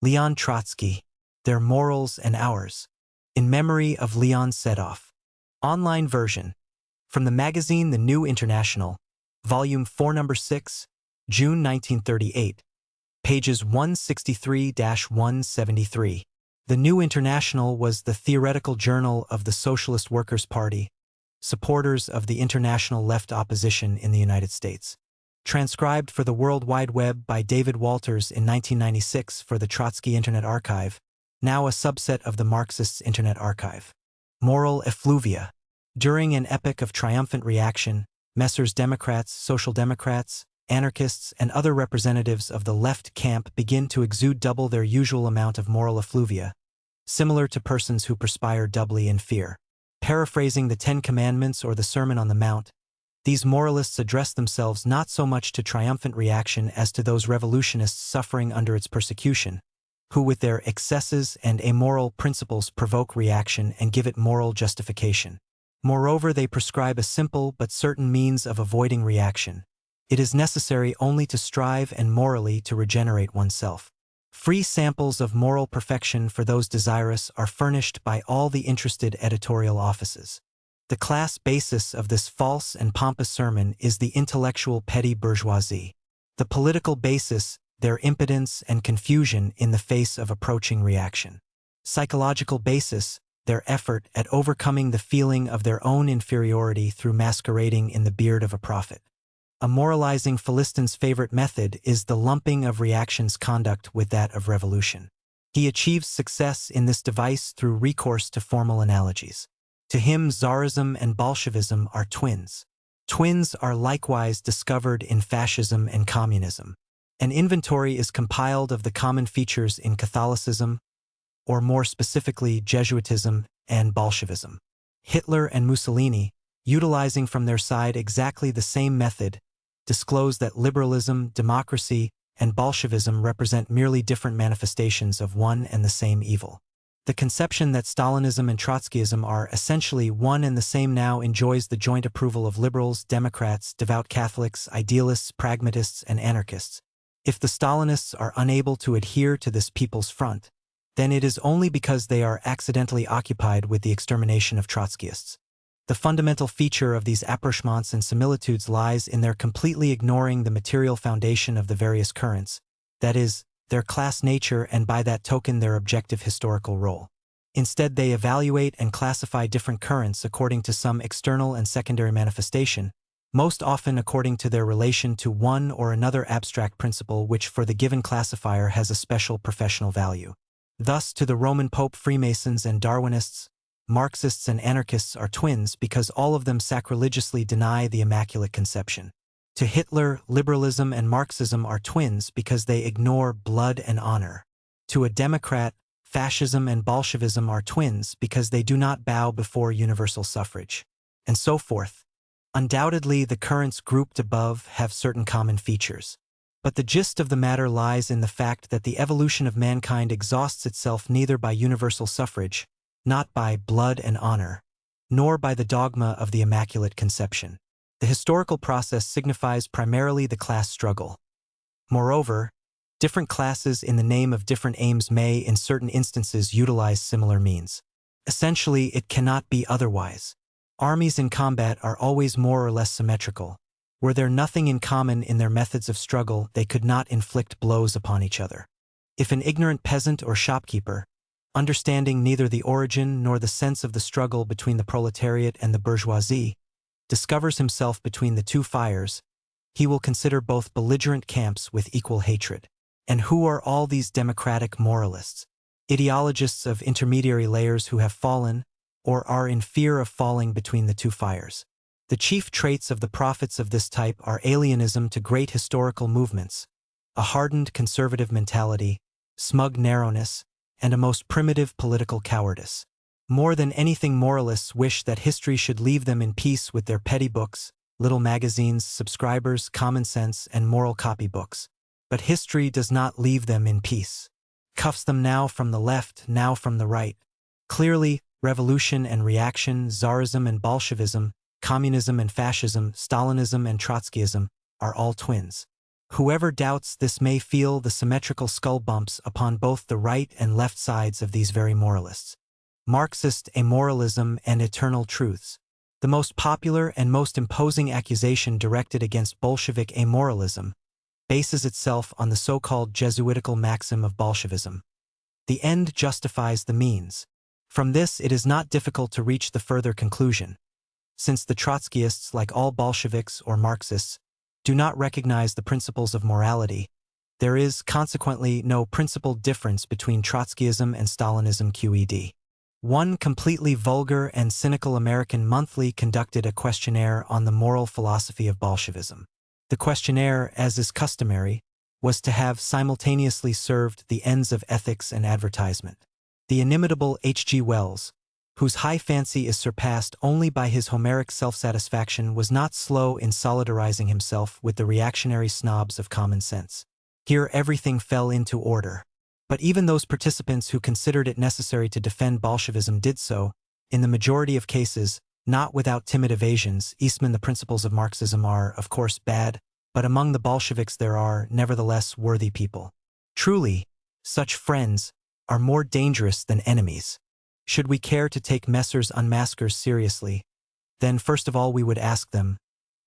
Leon Trotsky, Their Morals and Ours, in memory of Leon Sedov. Online version. From the magazine The New International, Volume 4, Number 6, June 1938, pages 163–173. The New International was the theoretical journal of the Socialist Workers' Party, supporters of the international left opposition in the United States. Transcribed for the World Wide Web by David Walters in 1996 for the Trotsky Internet Archive, now a subset of the Marxists' Internet Archive. Moral effluvia. During an epoch of triumphant reaction, Messrs. Democrats, Social Democrats, anarchists, and other representatives of the left camp begin to exude double their usual amount of moral effluvia, similar to persons who perspire doubly in fear. Paraphrasing the Ten Commandments or the Sermon on the Mount, these moralists address themselves not so much to triumphant reaction as to those revolutionists suffering under its persecution, who with their excesses and amoral principles provoke reaction and give it moral justification. Moreover, they prescribe a simple but certain means of avoiding reaction. It is necessary only to strive and morally to regenerate oneself. Free samples of moral perfection for those desirous are furnished by all the interested editorial offices. The class basis of this false and pompous sermon is the intellectual petty bourgeoisie. The political basis, their impotence and confusion in the face of approaching reaction. Psychological basis, their effort at overcoming the feeling of their own inferiority through masquerading in the beard of a prophet. A moralizing Philistine's favorite method is the lumping of reaction's conduct with that of revolution. He achieves success in this device through recourse to formal analogies. To him, Tsarism and Bolshevism are twins. Twins are likewise discovered in fascism and communism. An inventory is compiled of the common features in Catholicism, or more specifically Jesuitism and Bolshevism. Hitler and Mussolini, utilizing from their side exactly the same method, disclose that liberalism, democracy, and Bolshevism represent merely different manifestations of one and the same evil. The conception that Stalinism and Trotskyism are essentially one and the same now enjoys the joint approval of liberals, Democrats, devout Catholics, idealists, pragmatists, and anarchists. If the Stalinists are unable to adhere to this People's Front, then it is only because they are accidentally occupied with the extermination of Trotskyists. The fundamental feature of these approachements and similitudes lies in their completely ignoring the material foundation of the various currents, that is, their class nature and by that token their objective historical role. Instead, they evaluate and classify different currents according to some external and secondary manifestation, most often according to their relation to one or another abstract principle which for the given classifier has a special professional value. Thus, to the Roman Pope, Freemasons and Darwinists, Marxists and anarchists are twins because all of them sacrilegiously deny the Immaculate Conception. To Hitler, liberalism and Marxism are twins because they ignore blood and honor. To a Democrat, fascism and Bolshevism are twins because they do not bow before universal suffrage. And so forth. Undoubtedly, the currents grouped above have certain common features. But the gist of the matter lies in the fact that the evolution of mankind exhausts itself neither by universal suffrage, not by blood and honor, nor by the dogma of the Immaculate Conception. The historical process signifies primarily the class struggle. Moreover, different classes in the name of different aims may, in certain instances, utilize similar means. Essentially, it cannot be otherwise. Armies in combat are always more or less symmetrical. Were there nothing in common in their methods of struggle, they could not inflict blows upon each other. If an ignorant peasant or shopkeeper, understanding neither the origin nor the sense of the struggle between the proletariat and the bourgeoisie, discovers himself between the two fires, he will consider both belligerent camps with equal hatred. And who are all these democratic moralists? Ideologists of intermediary layers who have fallen, or are in fear of falling between the two fires. The chief traits of the prophets of this type are alienism to great historical movements, a hardened conservative mentality, smug narrowness, and a most primitive political cowardice. More than anything, moralists wish that history should leave them in peace with their petty books, little magazines, subscribers, common sense, and moral copybooks. But history does not leave them in peace. Cuffs them now from the left, now from the right. Clearly, revolution and reaction, Tsarism and Bolshevism, communism and fascism, Stalinism and Trotskyism are all twins. Whoever doubts this may feel the symmetrical skull bumps upon both the right and left sides of these very moralists. Marxist amoralism and eternal truths. The most popular and most imposing accusation directed against Bolshevik amoralism bases itself on the so-called Jesuitical maxim of Bolshevism. The end justifies the means. From this, it is not difficult to reach the further conclusion. Since the Trotskyists, like all Bolsheviks or Marxists, do not recognize the principles of morality, there is, consequently, no principled difference between Trotskyism and Stalinism QED. One completely vulgar and cynical American monthly conducted a questionnaire on the moral philosophy of Bolshevism. The questionnaire, as is customary, was to have simultaneously served the ends of ethics and advertisement. The inimitable H.G. Wells, whose high fancy is surpassed only by his Homeric self-satisfaction, was not slow in solidarizing himself with the reactionary snobs of common sense. Here everything fell into order. But even those participants who considered it necessary to defend Bolshevism did so, in the majority of cases, not without timid evasions. Eastman, the principles of Marxism are, of course, bad, but among the Bolsheviks there are, nevertheless, worthy people. Truly, such friends are more dangerous than enemies. Should we care to take Messrs. Unmaskers seriously, then first of all we would ask them,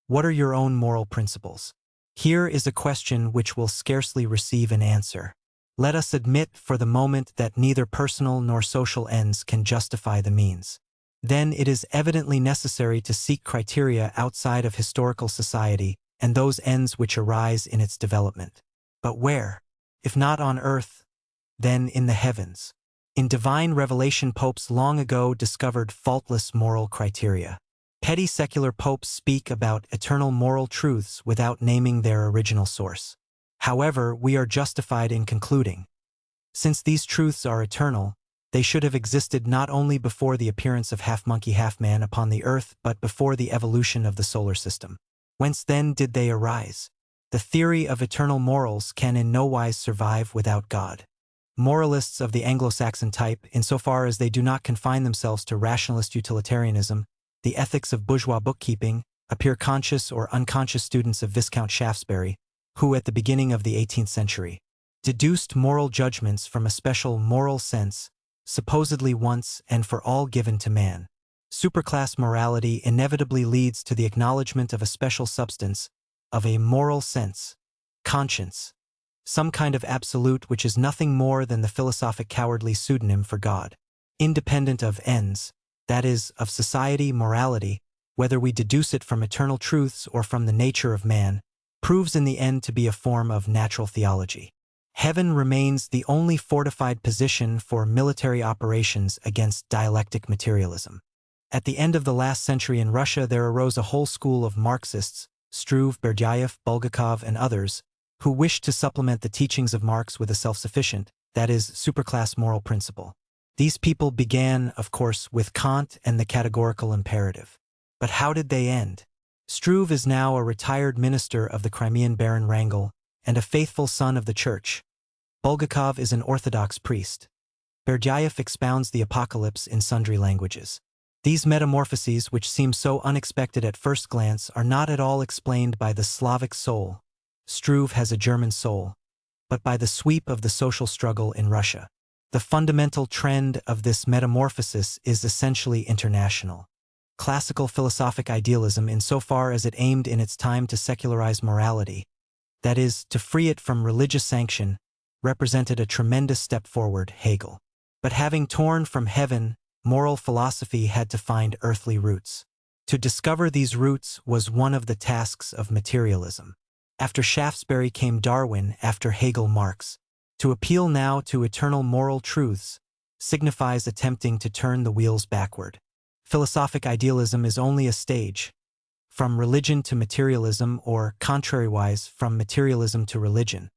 what are your own moral principles? Here is a question which will scarcely receive an answer. Let us admit for the moment that neither personal nor social ends can justify the means. Then it is evidently necessary to seek criteria outside of historical society and those ends which arise in its development. But where? If not on earth, then in the heavens. In divine revelation, popes long ago discovered faultless moral criteria. Petty secular popes speak about eternal moral truths without naming their original source. However, we are justified in concluding, since these truths are eternal, they should have existed not only before the appearance of half-monkey half-man upon the earth but before the evolution of the solar system. Whence then did they arise? The theory of eternal morals can in no wise survive without God. Moralists of the Anglo-Saxon type, insofar as they do not confine themselves to rationalist utilitarianism, the ethics of bourgeois bookkeeping, appear conscious or unconscious students of Viscount Shaftesbury, who at the beginning of the 18th century deduced moral judgments from a special moral sense, supposedly once and for all given to man. Superclass morality inevitably leads to the acknowledgement of a special substance, of a moral sense, conscience, some kind of absolute which is nothing more than the philosophic cowardly pseudonym for God. Independent of ends, that is, of society morality, whether we deduce it from eternal truths or from the nature of man, proves in the end to be a form of natural theology. Heaven remains the only fortified position for military operations against dialectic materialism. At the end of the last century in Russia there arose a whole school of Marxists, Struve, Berdyaev, Bulgakov, and others, who wished to supplement the teachings of Marx with a self-sufficient, that is, superclass moral principle. These people began, of course, with Kant and the categorical imperative. But how did they end? Struve is now a retired minister of the Crimean Baron Wrangel and a faithful son of the Church. Bulgakov is an Orthodox priest. Berdyaev expounds the Apocalypse in sundry languages. These metamorphoses, which seem so unexpected at first glance, are not at all explained by the Slavic soul. Struve has a German soul, but by the sweep of the social struggle in Russia. The fundamental trend of this metamorphosis is essentially international. Classical philosophic idealism, insofar as it aimed in its time to secularize morality, that is, to free it from religious sanction, represented a tremendous step forward, Hegel. But having torn from heaven, moral philosophy had to find earthly roots. To discover these roots was one of the tasks of materialism. After Shaftesbury came Darwin, after Hegel, Marx. To appeal now to eternal moral truths signifies attempting to turn the wheels backward. Philosophic idealism is only a stage, from religion to materialism, or, contrariwise, from materialism to religion.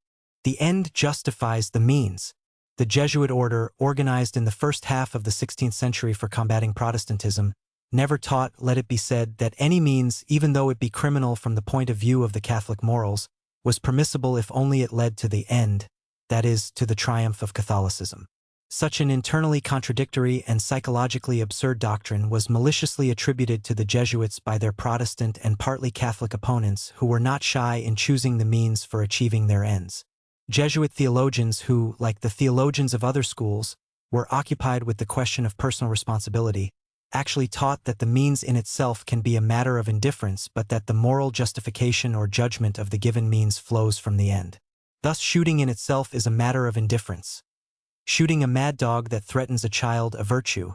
The end justifies the means. The Jesuit order, organized in the first half of the 16th century for combating Protestantism, never taught, let it be said, that any means, even though it be criminal from the point of view of the Catholic morals, was permissible if only it led to the end, that is, to the triumph of Catholicism. Such an internally contradictory and psychologically absurd doctrine was maliciously attributed to the Jesuits by their Protestant and partly Catholic opponents who were not shy in choosing the means for achieving their ends. Jesuit theologians who, like the theologians of other schools, were occupied with the question of personal responsibility, actually taught that the means in itself can be a matter of indifference but that the moral justification or judgment of the given means flows from the end. Thus, shooting in itself is a matter of indifference. Shooting a mad dog that threatens a child a virtue.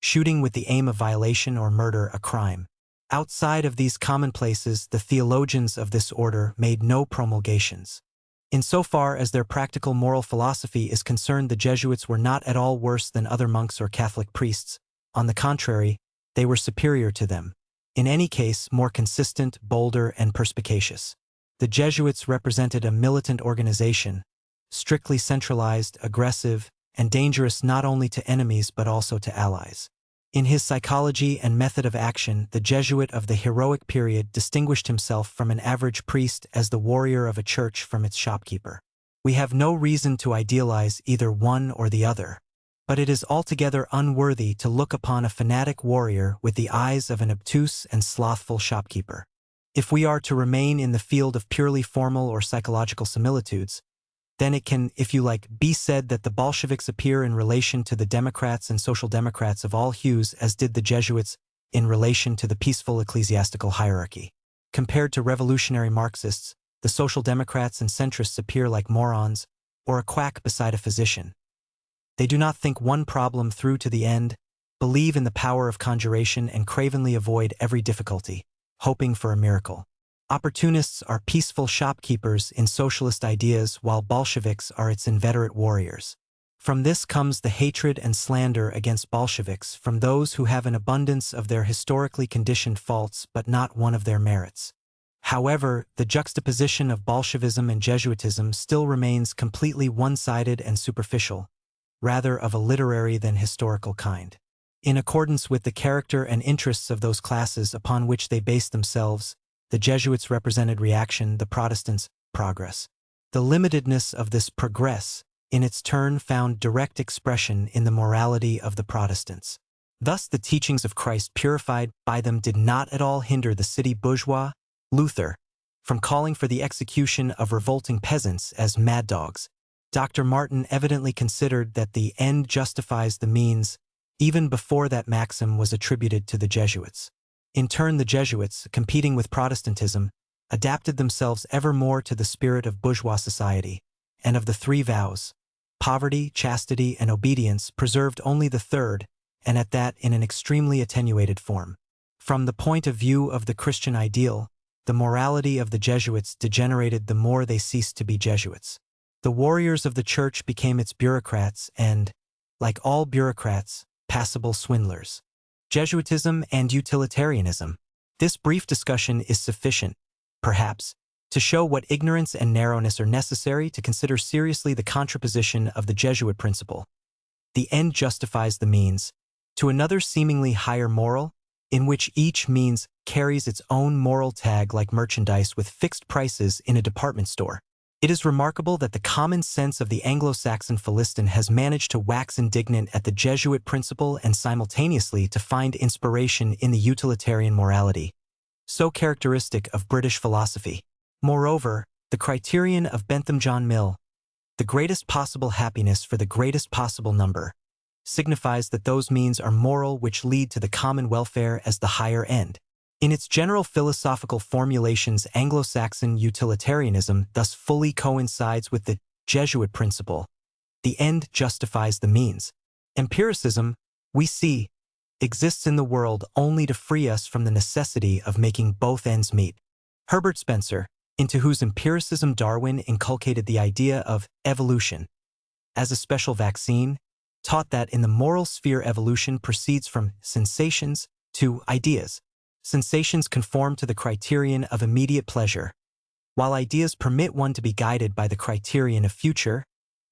Shooting with the aim of violation or murder a crime. Outside of these commonplaces, the theologians of this order made no promulgations. Insofar as their practical moral philosophy is concerned, the Jesuits were not at all worse than other monks or Catholic priests. On the contrary, they were superior to them. In any case, more consistent, bolder, and perspicacious. The Jesuits represented a militant organization, strictly centralized, aggressive, and dangerous not only to enemies but also to allies. In his psychology and method of action, the Jesuit of the heroic period distinguished himself from an average priest as the warrior of a church from its shopkeeper. We have no reason to idealize either one or the other, but it is altogether unworthy to look upon a fanatic warrior with the eyes of an obtuse and slothful shopkeeper. If we are to remain in the field of purely formal or psychological similitudes, then it can, if you like, be said that the Bolsheviks appear in relation to the Democrats and Social Democrats of all hues as did the Jesuits in relation to the peaceful ecclesiastical hierarchy. Compared to revolutionary Marxists, the Social Democrats and centrists appear like morons or a quack beside a physician. They do not think one problem through to the end, believe in the power of conjuration, and cravenly avoid every difficulty, hoping for a miracle. Opportunists are peaceful shopkeepers in socialist ideas, while Bolsheviks are its inveterate warriors. From this comes the hatred and slander against Bolsheviks from those who have an abundance of their historically conditioned faults but not one of their merits. However, the juxtaposition of Bolshevism and Jesuitism still remains completely one-sided and superficial, rather of a literary than historical kind. In accordance with the character and interests of those classes upon which they based themselves, the Jesuits represented reaction, the Protestants, progress. The limitedness of this progress, in its turn, found direct expression in the morality of the Protestants. Thus, the teachings of Christ purified by them did not at all hinder the city bourgeois, Luther, from calling for the execution of revolting peasants as mad dogs. Dr. Martin evidently considered that the end justifies the means, even before that maxim was attributed to the Jesuits. In turn, the Jesuits, competing with Protestantism, adapted themselves ever more to the spirit of bourgeois society, and of the three vows, poverty, chastity, and obedience, preserved only the third, and at that in an extremely attenuated form. From the point of view of the Christian ideal, the morality of the Jesuits degenerated the more they ceased to be Jesuits. The warriors of the Church became its bureaucrats and, like all bureaucrats, passable swindlers. Jesuitism and utilitarianism. This brief discussion is sufficient, perhaps, to show what ignorance and narrowness are necessary to consider seriously the contraposition of the Jesuit principle. The end justifies the means, to another seemingly higher moral, in which each means carries its own moral tag like merchandise with fixed prices in a department store. It is remarkable that the common sense of the Anglo-Saxon Philistine has managed to wax indignant at the Jesuit principle and simultaneously to find inspiration in the utilitarian morality, so characteristic of British philosophy. Moreover, the criterion of Bentham John Mill, the greatest possible happiness for the greatest possible number, signifies that those means are moral which lead to the common welfare as the higher end. In its general philosophical formulations, Anglo-Saxon utilitarianism thus fully coincides with the Jesuit principle. The end justifies the means. Empiricism, we see, exists in the world only to free us from the necessity of making both ends meet. Herbert Spencer, into whose empiricism Darwin inculcated the idea of evolution as a special vaccine, taught that in the moral sphere evolution proceeds from sensations to ideas. Sensations conform to the criterion of immediate pleasure, while ideas permit one to be guided by the criterion of future,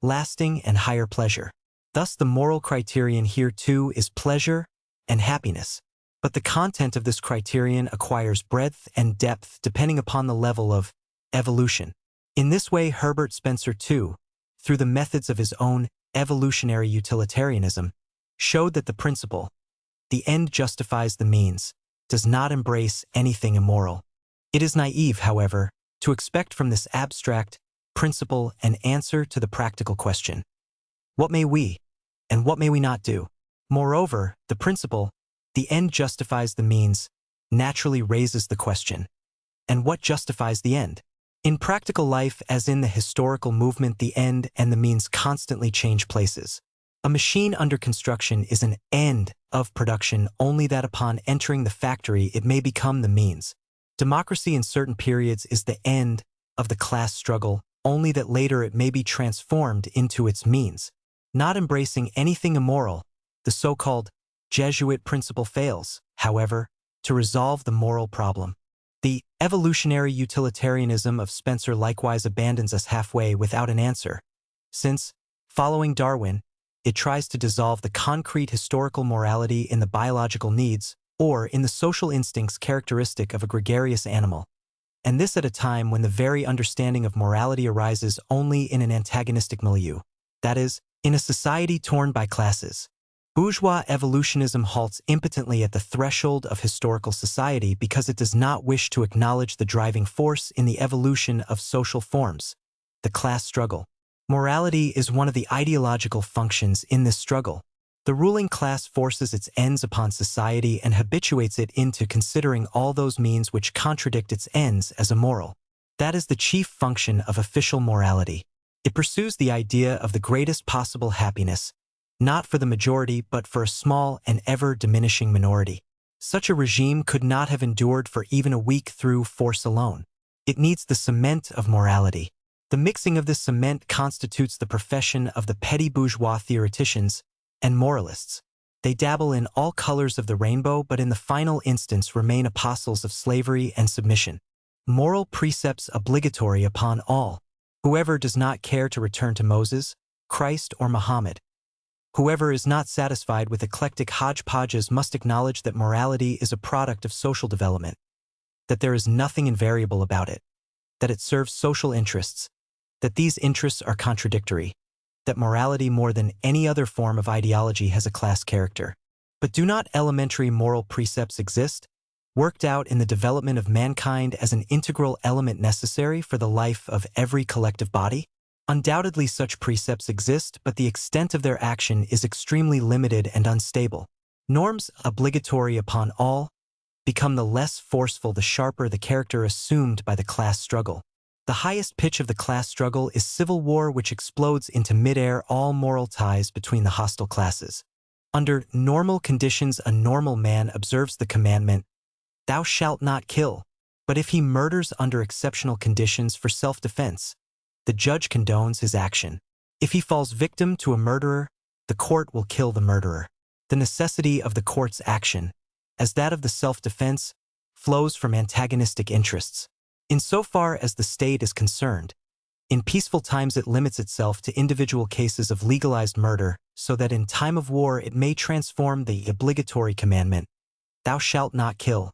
lasting, and higher pleasure. Thus, the moral criterion here too is pleasure and happiness. But the content of this criterion acquires breadth and depth depending upon the level of evolution. In this way, Herbert Spencer too, through the methods of his own evolutionary utilitarianism, showed that the principle, the end justifies the means, does not embrace anything immoral. It is naive, however, to expect from this abstract principle an answer to the practical question: what may we, and what may we not do? Moreover, the principle, the end justifies the means, naturally raises the question: and what justifies the end? In practical life, as in the historical movement, the end and the means constantly change places. A machine under construction is an end of production only that upon entering the factory it may become the means. Democracy in certain periods is the end of the class struggle only that later it may be transformed into its means. Not embracing anything immoral, the so-called Jesuit principle fails, however, to resolve the moral problem. The evolutionary utilitarianism of Spencer likewise abandons us halfway without an answer, since, following Darwin, it tries to dissolve the concrete historical morality in the biological needs or in the social instincts characteristic of a gregarious animal, and this at a time when the very understanding of morality arises only in an antagonistic milieu, that is, in a society torn by classes. Bourgeois evolutionism halts impotently at the threshold of historical society because it does not wish to acknowledge the driving force in the evolution of social forms, the class struggle. Morality is one of the ideological functions in this struggle. The ruling class forces its ends upon society and habituates it into considering all those means which contradict its ends as immoral. That is the chief function of official morality. It pursues the idea of the greatest possible happiness, not for the majority but for a small and ever-diminishing minority. Such a regime could not have endured for even a week through force alone. It needs the cement of morality. The mixing of this cement constitutes the profession of the petty bourgeois theoreticians and moralists. They dabble in all colors of the rainbow but in the final instance remain apostles of slavery and submission. Moral precepts obligatory upon all. Whoever does not care to return to Moses, Christ, or Muhammad. Whoever is not satisfied with eclectic hodgepodges must acknowledge that morality is a product of social development, that there is nothing invariable about it, that it serves social interests, that these interests are contradictory, that morality more than any other form of ideology has a class character. But do not elementary moral precepts exist, worked out in the development of mankind as an integral element necessary for the life of every collective body? Undoubtedly such precepts exist, but the extent of their action is extremely limited and unstable. Norms obligatory upon all become the less forceful the sharper the character assumed by the class struggle. The highest pitch of the class struggle is civil war, which explodes into mid-air all moral ties between the hostile classes. Under normal conditions, a normal man observes the commandment, "Thou shalt not kill," but if he murders under exceptional conditions for self-defense, the judge condones his action. If he falls victim to a murderer, the court will kill the murderer. The necessity of the court's action, as that of the self-defense, flows from antagonistic interests. Insofar as the state is concerned, in peaceful times it limits itself to individual cases of legalized murder, so that in time of war it may transform the obligatory commandment, "Thou shalt not kill,"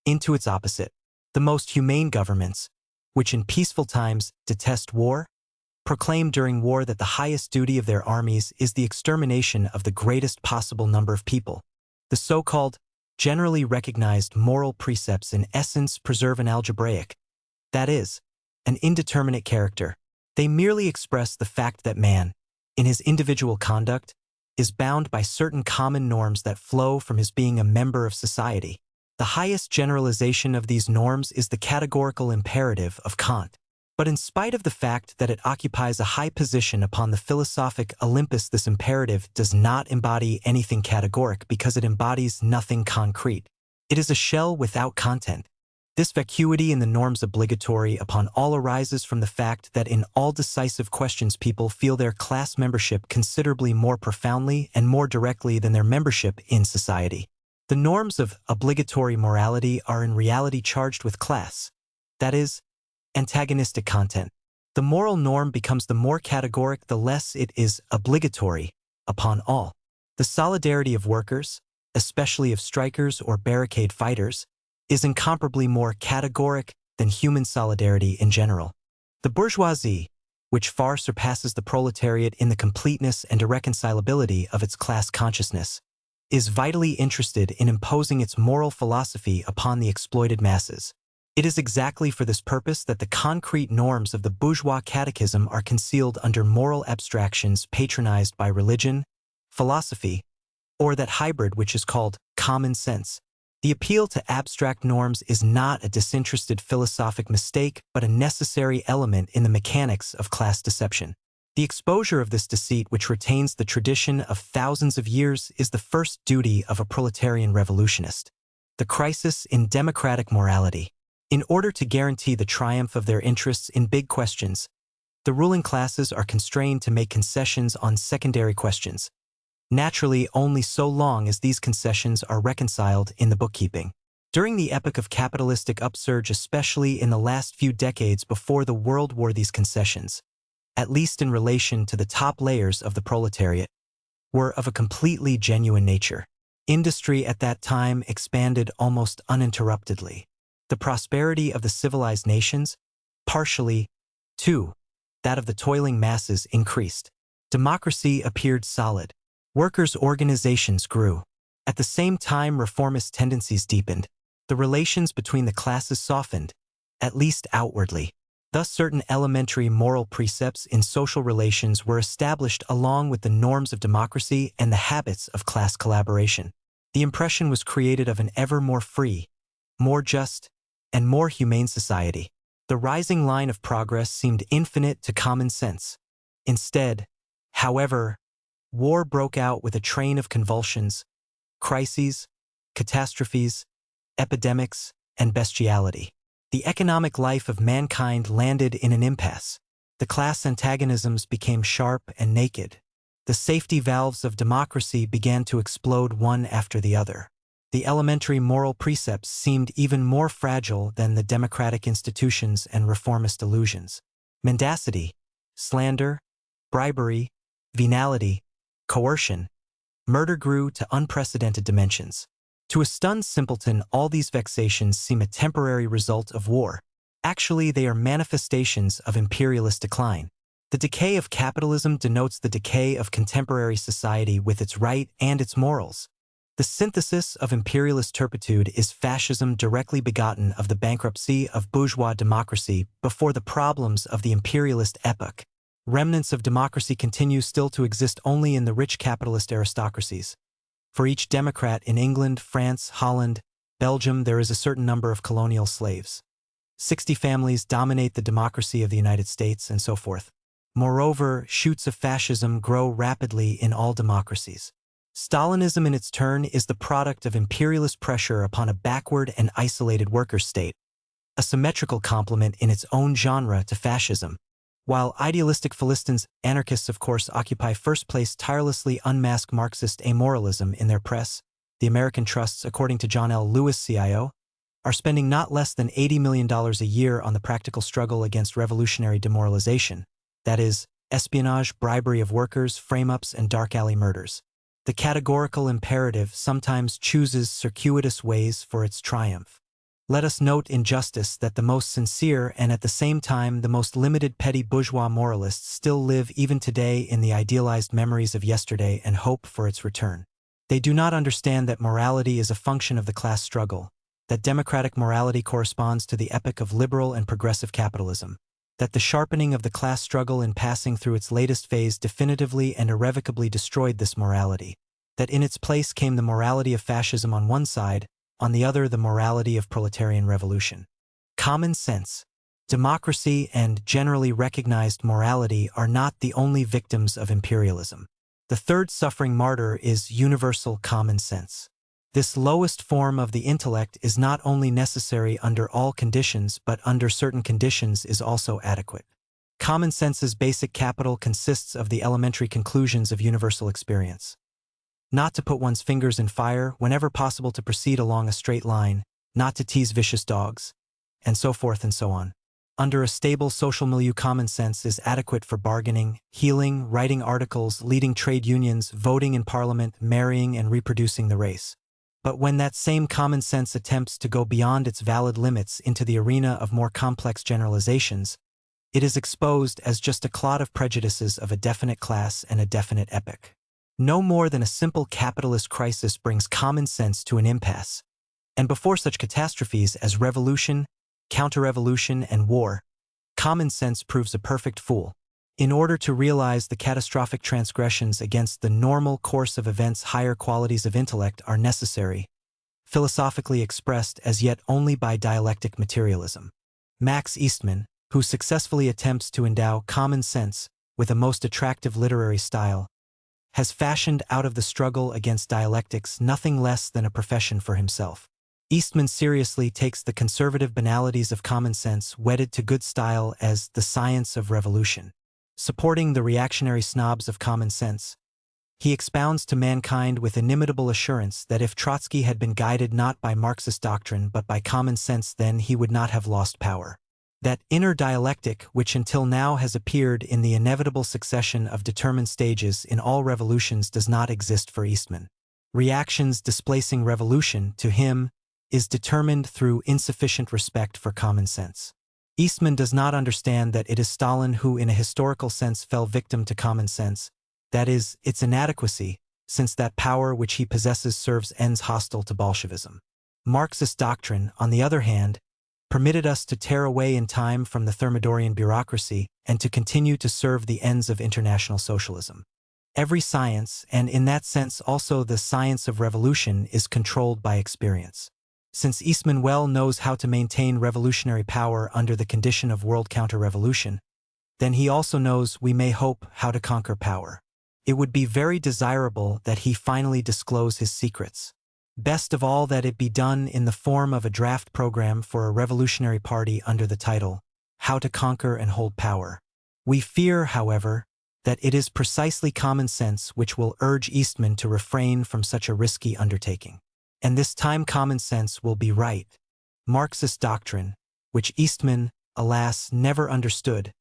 into its opposite. The most humane governments, which in peaceful times detest war, proclaim during war that the highest duty of their armies is the extermination of the greatest possible number of people. The so-called, generally recognized moral precepts in essence preserve an algebraic, that is, an indeterminate character. They merely express the fact that man, in his individual conduct, is bound by certain common norms that flow from his being a member of society. The highest generalization of these norms is the categorical imperative of Kant. But in spite of the fact that it occupies a high position upon the philosophic Olympus, this imperative does not embody anything categoric because it embodies nothing concrete. It is a shell without content. This vacuity in the norms obligatory upon all arises from the fact that in all decisive questions people feel their class membership considerably more profoundly and more directly than their membership in society. The norms of obligatory morality are in reality charged with class, that is, antagonistic content. The moral norm becomes the more categoric the less it is obligatory upon all. The solidarity of workers, especially of strikers or barricade fighters, is incomparably more categoric than human solidarity in general. The bourgeoisie, which far surpasses the proletariat in the completeness and irreconcilability of its class consciousness, is vitally interested in imposing its moral philosophy upon the exploited masses. It is exactly for this purpose that the concrete norms of the bourgeois catechism are concealed under moral abstractions patronized by religion, philosophy, or that hybrid which is called common sense. The appeal to abstract norms is not a disinterested philosophic mistake, but a necessary element in the mechanics of class deception. The exposure of this deceit, which retains the tradition of thousands of years, is the first duty of a proletarian revolutionist. The crisis in democratic morality. In order to guarantee the triumph of their interests in big questions, the ruling classes are constrained to make concessions on secondary questions. Naturally, only so long as these concessions are reconciled in the bookkeeping. During the epoch of capitalistic upsurge, especially in the last few decades before the World War, these concessions, at least in relation to the top layers of the proletariat, were of a completely genuine nature. Industry at that time expanded almost uninterruptedly. The prosperity of the civilized nations, partially, too, that of the toiling masses increased. Democracy appeared solid. Workers' organizations grew. At the same time, reformist tendencies deepened. The relations between the classes softened, at least outwardly. Thus, certain elementary moral precepts in social relations were established along with the norms of democracy and the habits of class collaboration. The impression was created of an ever more free, more just, and more humane society. The rising line of progress seemed infinite to common sense. Instead, however, war broke out with a train of convulsions, crises, catastrophes, epidemics, and bestiality. The economic life of mankind landed in an impasse. The class antagonisms became sharp and naked. The safety valves of democracy began to explode one after the other. The elementary moral precepts seemed even more fragile than the democratic institutions and reformist illusions. Mendacity, slander, bribery, venality, coercion, murder grew to unprecedented dimensions. To a stunned simpleton, all these vexations seem a temporary result of war. Actually, they are manifestations of imperialist decline. The decay of capitalism denotes the decay of contemporary society with its right and its morals. The synthesis of imperialist turpitude is fascism directly begotten of the bankruptcy of bourgeois democracy before the problems of the imperialist epoch. Remnants of democracy continue still to exist only in the rich capitalist aristocracies. For each democrat in England, France, Holland, Belgium, there is a certain number of colonial slaves. 60 families dominate the democracy of the United States, and so forth. Moreover, shoots of fascism grow rapidly in all democracies. Stalinism in its turn is the product of imperialist pressure upon a backward and isolated workers' state, a symmetrical complement in its own genre to fascism. While idealistic Philistines, anarchists of course occupy first place, tirelessly unmask Marxist amoralism in their press. The American trusts, according to John L. Lewis, CIO, are spending not less than $80 million a year on the practical struggle against revolutionary demoralization, that is, espionage, bribery of workers, frame-ups, and dark alley murders. The categorical imperative sometimes chooses circuitous ways for its triumph. Let us note in justice that the most sincere and at the same time the most limited petty bourgeois moralists still live even today in the idealized memories of yesterday and hope for its return. They do not understand that morality is a function of the class struggle, that democratic morality corresponds to the epoch of liberal and progressive capitalism, that the sharpening of the class struggle in passing through its latest phase definitively and irrevocably destroyed this morality, that in its place came the morality of fascism on one side, on the other the morality of proletarian revolution. Common sense, democracy, and generally recognized morality are not the only victims of imperialism. The third suffering martyr is universal common sense. This lowest form of the intellect is not only necessary under all conditions, but under certain conditions is also adequate. Common sense's basic capital consists of the elementary conclusions of universal experience. Not to put one's fingers in fire, whenever possible to proceed along a straight line, not to tease vicious dogs, and so forth and so on. Under a stable social milieu, common sense is adequate for bargaining, healing, writing articles, leading trade unions, voting in parliament, marrying, and reproducing the race. But when that same common sense attempts to go beyond its valid limits into the arena of more complex generalizations, It is exposed as just a clod of prejudices of a definite class and a definite epoch. No more than a simple capitalist crisis brings common sense to an impasse. And before such catastrophes as revolution, counter-revolution, and war, common sense proves a perfect fool. In order to realize the catastrophic transgressions against the normal course of events, higher qualities of intellect are necessary, philosophically expressed as yet only by dialectic materialism. Max Eastman, who successfully attempts to endow common sense with a most attractive literary style, has fashioned out of the struggle against dialectics nothing less than a profession for himself. Eastman seriously takes the conservative banalities of common sense wedded to good style as the science of revolution. Supporting the reactionary snobs of common sense, he expounds to mankind with inimitable assurance that if Trotsky had been guided not by Marxist doctrine but by common sense, then he would not have lost power. That inner dialectic which until now has appeared in the inevitable succession of determined stages in all revolutions does not exist for Eastman. Reactions displacing revolution, to him, is determined through insufficient respect for common sense. Eastman does not understand that it is Stalin who in a historical sense fell victim to common sense, that is, its inadequacy, since that power which he possesses serves ends hostile to Bolshevism. Marxist doctrine, on the other hand, permitted us to tear away in time from the Thermidorian bureaucracy and to continue to serve the ends of international socialism. Every science, and in that sense also the science of revolution, is controlled by experience. Since Eastman well knows how to maintain revolutionary power under the condition of world counter-revolution, then he also knows, we may hope, how to conquer power. It would be very desirable that he finally disclose his secrets. Best of all, that it be done in the form of a draft program for a revolutionary party under the title, How to Conquer and Hold Power. We fear, however, that it is precisely common sense which will urge Eastman to refrain from such a risky undertaking. And this time common sense will be right. Marxist doctrine, which Eastman, alas, never understood,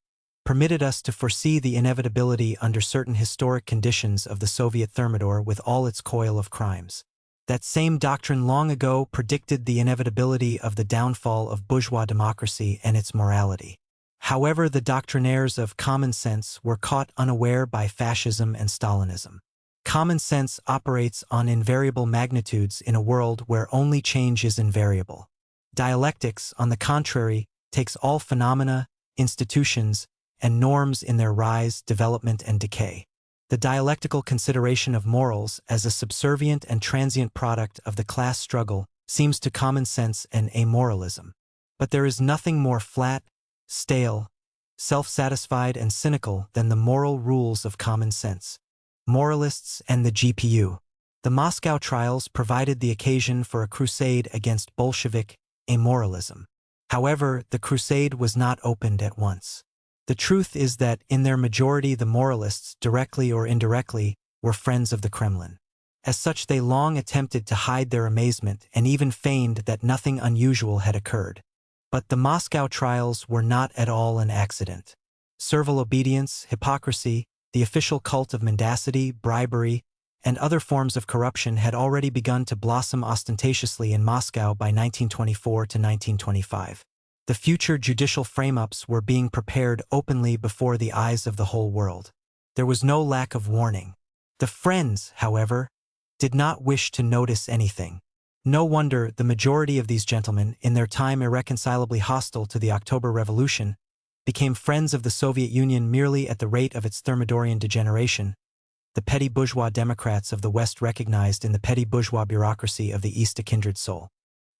permitted us to foresee the inevitability under certain historic conditions of the Soviet Thermidor with all its coil of crimes. That same doctrine long ago predicted the inevitability of the downfall of bourgeois democracy and its morality. However, the doctrinaires of common sense were caught unaware by fascism and Stalinism. Common sense operates on invariable magnitudes in a world where only change is invariable. Dialectics, on the contrary, takes all phenomena, institutions, and norms in their rise, development, and decay. The dialectical consideration of morals as a subservient and transient product of the class struggle seems to common sense an amoralism. But there is nothing more flat, stale, self-satisfied, and cynical than the moral rules of common sense. Moralists and the GPU. The Moscow trials provided the occasion for a crusade against Bolshevik amoralism. However, the crusade was not opened at once. The truth is that, in their majority, the moralists, directly or indirectly, were friends of the Kremlin. As such, they long attempted to hide their amazement and even feigned that nothing unusual had occurred. But the Moscow trials were not at all an accident. Servile obedience, hypocrisy, the official cult of mendacity, bribery, and other forms of corruption had already begun to blossom ostentatiously in Moscow by 1924 to 1925. The future judicial frame-ups were being prepared openly before the eyes of the whole world. There was no lack of warning. The friends, however, did not wish to notice anything. No wonder the majority of these gentlemen, in their time irreconcilably hostile to the October Revolution, became friends of the Soviet Union merely at the rate of its Thermidorian degeneration. The petty bourgeois Democrats of the West recognized in the petty bourgeois bureaucracy of the East a kindred soul.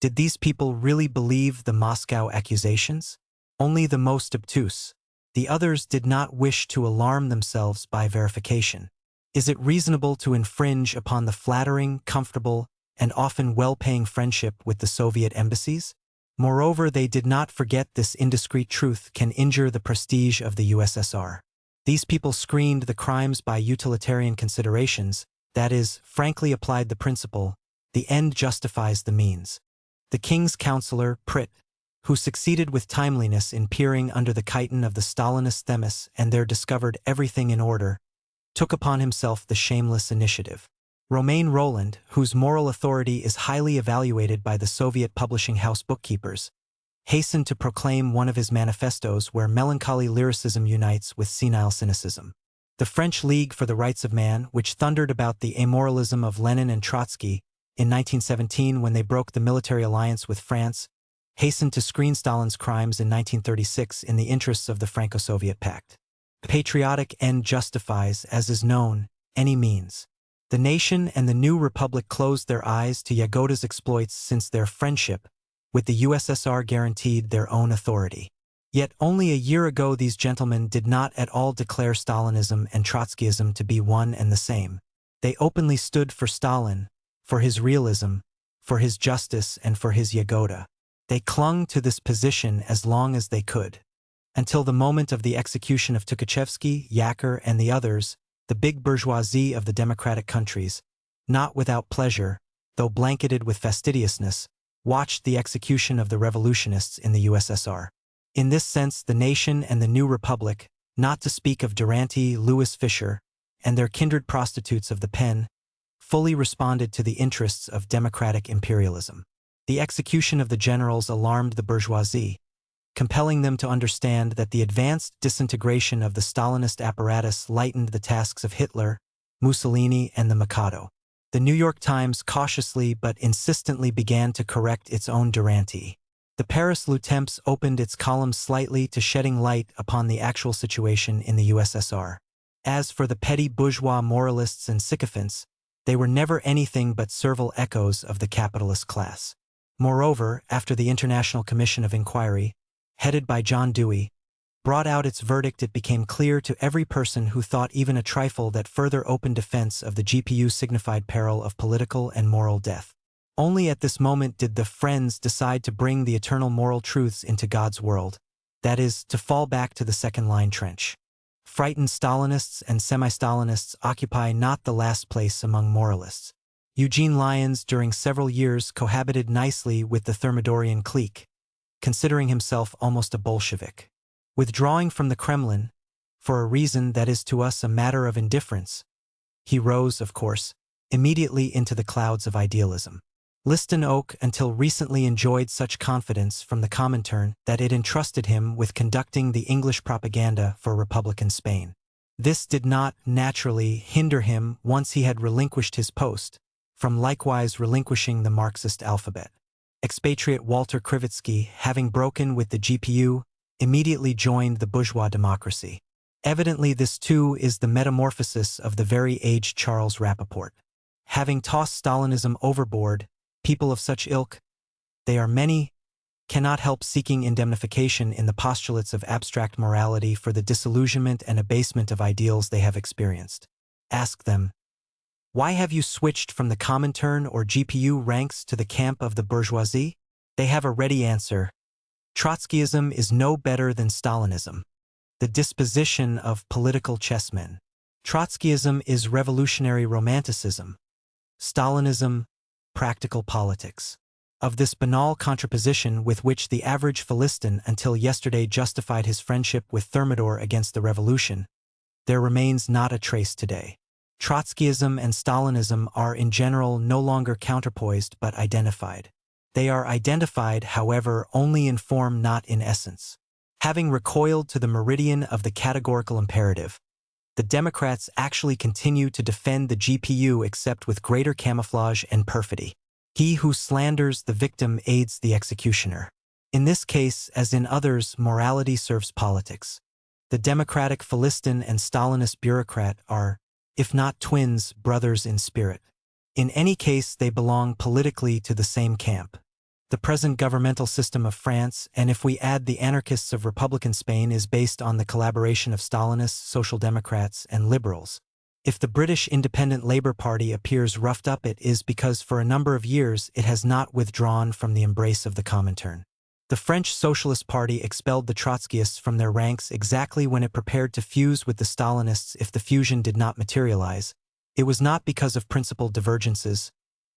Did these people really believe the Moscow accusations? Only the most obtuse. The others did not wish to alarm themselves by verification. Is it reasonable to infringe upon the flattering, comfortable, and often well-paying friendship with the Soviet embassies? Moreover, they did not forget this indiscreet truth can injure the prestige of the USSR. These people screened the crimes by utilitarian considerations, that is, frankly applied the principle, the end justifies the means. The king's counselor, Prit, who succeeded with timeliness in peering under the chiton of the Stalinist Themis and there discovered everything in order, took upon himself the shameless initiative. Romain Rolland, whose moral authority is highly evaluated by the Soviet publishing house bookkeepers, hastened to proclaim one of his manifestos where melancholy lyricism unites with senile cynicism. The French League for the Rights of Man, which thundered about the amoralism of Lenin and Trotsky in 1917 when they broke the military alliance with France, hastened to screen Stalin's crimes in 1936 in the interests of the Franco-Soviet Pact. The patriotic end justifies, as is known, any means. The nation and the new republic closed their eyes to Yagoda's exploits since their friendship with the USSR guaranteed their own authority. Yet only a year ago these gentlemen did not at all declare Stalinism and Trotskyism to be one and the same. They openly stood for Stalin, for his realism, for his justice, and for his Yagoda. They clung to this position as long as they could. Until the moment of the execution of Tukhachevsky, Yacker, and the others, the big bourgeoisie of the democratic countries, not without pleasure, though blanketed with fastidiousness, watched the execution of the revolutionists in the USSR. In this sense, the nation and the new republic, not to speak of Durante, Louis Fisher, and their kindred prostitutes of the pen, fully responded to the interests of democratic imperialism. The execution of the generals alarmed the bourgeoisie, compelling them to understand that the advanced disintegration of the Stalinist apparatus lightened the tasks of Hitler, Mussolini, and the Mikado. The New York Times cautiously but insistently began to correct its own Durante. The Paris Le Temps opened its columns slightly to shedding light upon the actual situation in the USSR. As for the petty bourgeois moralists and sycophants, they were never anything but servile echoes of the capitalist class. Moreover, after the International Commission of Inquiry, headed by John Dewey, brought out its verdict, it became clear to every person who thought even a trifle that further open defense of the GPU signified peril of political and moral death. Only at this moment did the Friends decide to bring the eternal moral truths into God's world, that is, to fall back to the second-line trench. Frightened Stalinists and semi-Stalinists occupy not the last place among moralists. Eugene Lyons during several years cohabited nicely with the Thermidorian clique, considering himself almost a Bolshevik. Withdrawing from the Kremlin, for a reason that is to us a matter of indifference, he rose, of course, immediately into the clouds of idealism. Liston Oak until recently enjoyed such confidence from the Comintern that it entrusted him with conducting the English propaganda for Republican Spain. This did not, naturally, hinder him, once he had relinquished his post, from likewise relinquishing the Marxist alphabet. Expatriate Walter Krivitsky, having broken with the GPU, immediately joined the bourgeois democracy. Evidently this too is the metamorphosis of the very aged Charles Rappaport. Having tossed Stalinism overboard, people of such ilk, they are many, cannot help seeking indemnification in the postulates of abstract morality for the disillusionment and abasement of ideals they have experienced. Ask them, why have you switched from the Comintern or GPU ranks to the camp of the bourgeoisie? They have a ready answer. Trotskyism is no better than Stalinism, the disposition of political chessmen. Trotskyism is revolutionary romanticism. Stalinism, practical politics. Of this banal contraposition with which the average Philistin until yesterday justified his friendship with Thermidor against the revolution, there remains not a trace today. Trotskyism and Stalinism are in general no longer counterpoised but identified. They are identified, however, only in form, not in essence. Having recoiled to the meridian of the categorical imperative, the Democrats actually continue to defend the GPU except with greater camouflage and perfidy. He who slanders the victim aids the executioner. In this case, as in others, morality serves politics. The democratic Philistin and Stalinist bureaucrat are, if not twins, brothers in spirit. In any case, they belong politically to the same camp. The present governmental system of France, and if we add the anarchists of Republican Spain, is based on the collaboration of Stalinists, Social Democrats, and Liberals. If the British Independent Labour Party appears roughed up, it is because for a number of years it has not withdrawn from the embrace of the Comintern. The French Socialist Party expelled the Trotskyists from their ranks exactly when it prepared to fuse with the Stalinists. If the fusion did not materialize, it was not because of principal divergences,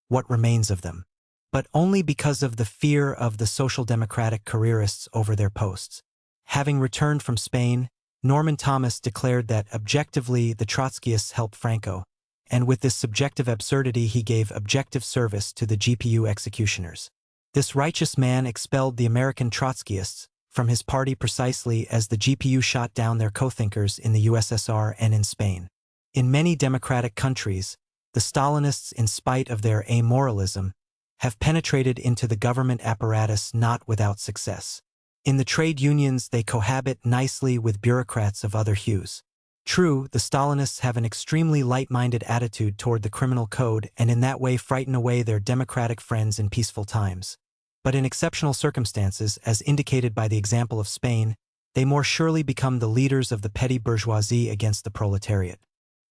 what remains of them, but only because of the fear of the social democratic careerists over their posts. Having returned from Spain, Norman Thomas declared that objectively the Trotskyists helped Franco, and with this subjective absurdity he gave objective service to the GPU executioners. This righteous man expelled the American Trotskyists from his party precisely as the GPU shot down their co-thinkers in the USSR and in Spain. In many democratic countries, the Stalinists, in spite of their amoralism, have penetrated into the government apparatus not without success. In the trade unions, they cohabit nicely with bureaucrats of other hues. True, the Stalinists have an extremely light-minded attitude toward the criminal code and in that way frighten away their democratic friends in peaceful times. But in exceptional circumstances, as indicated by the example of Spain, they more surely become the leaders of the petty bourgeoisie against the proletariat.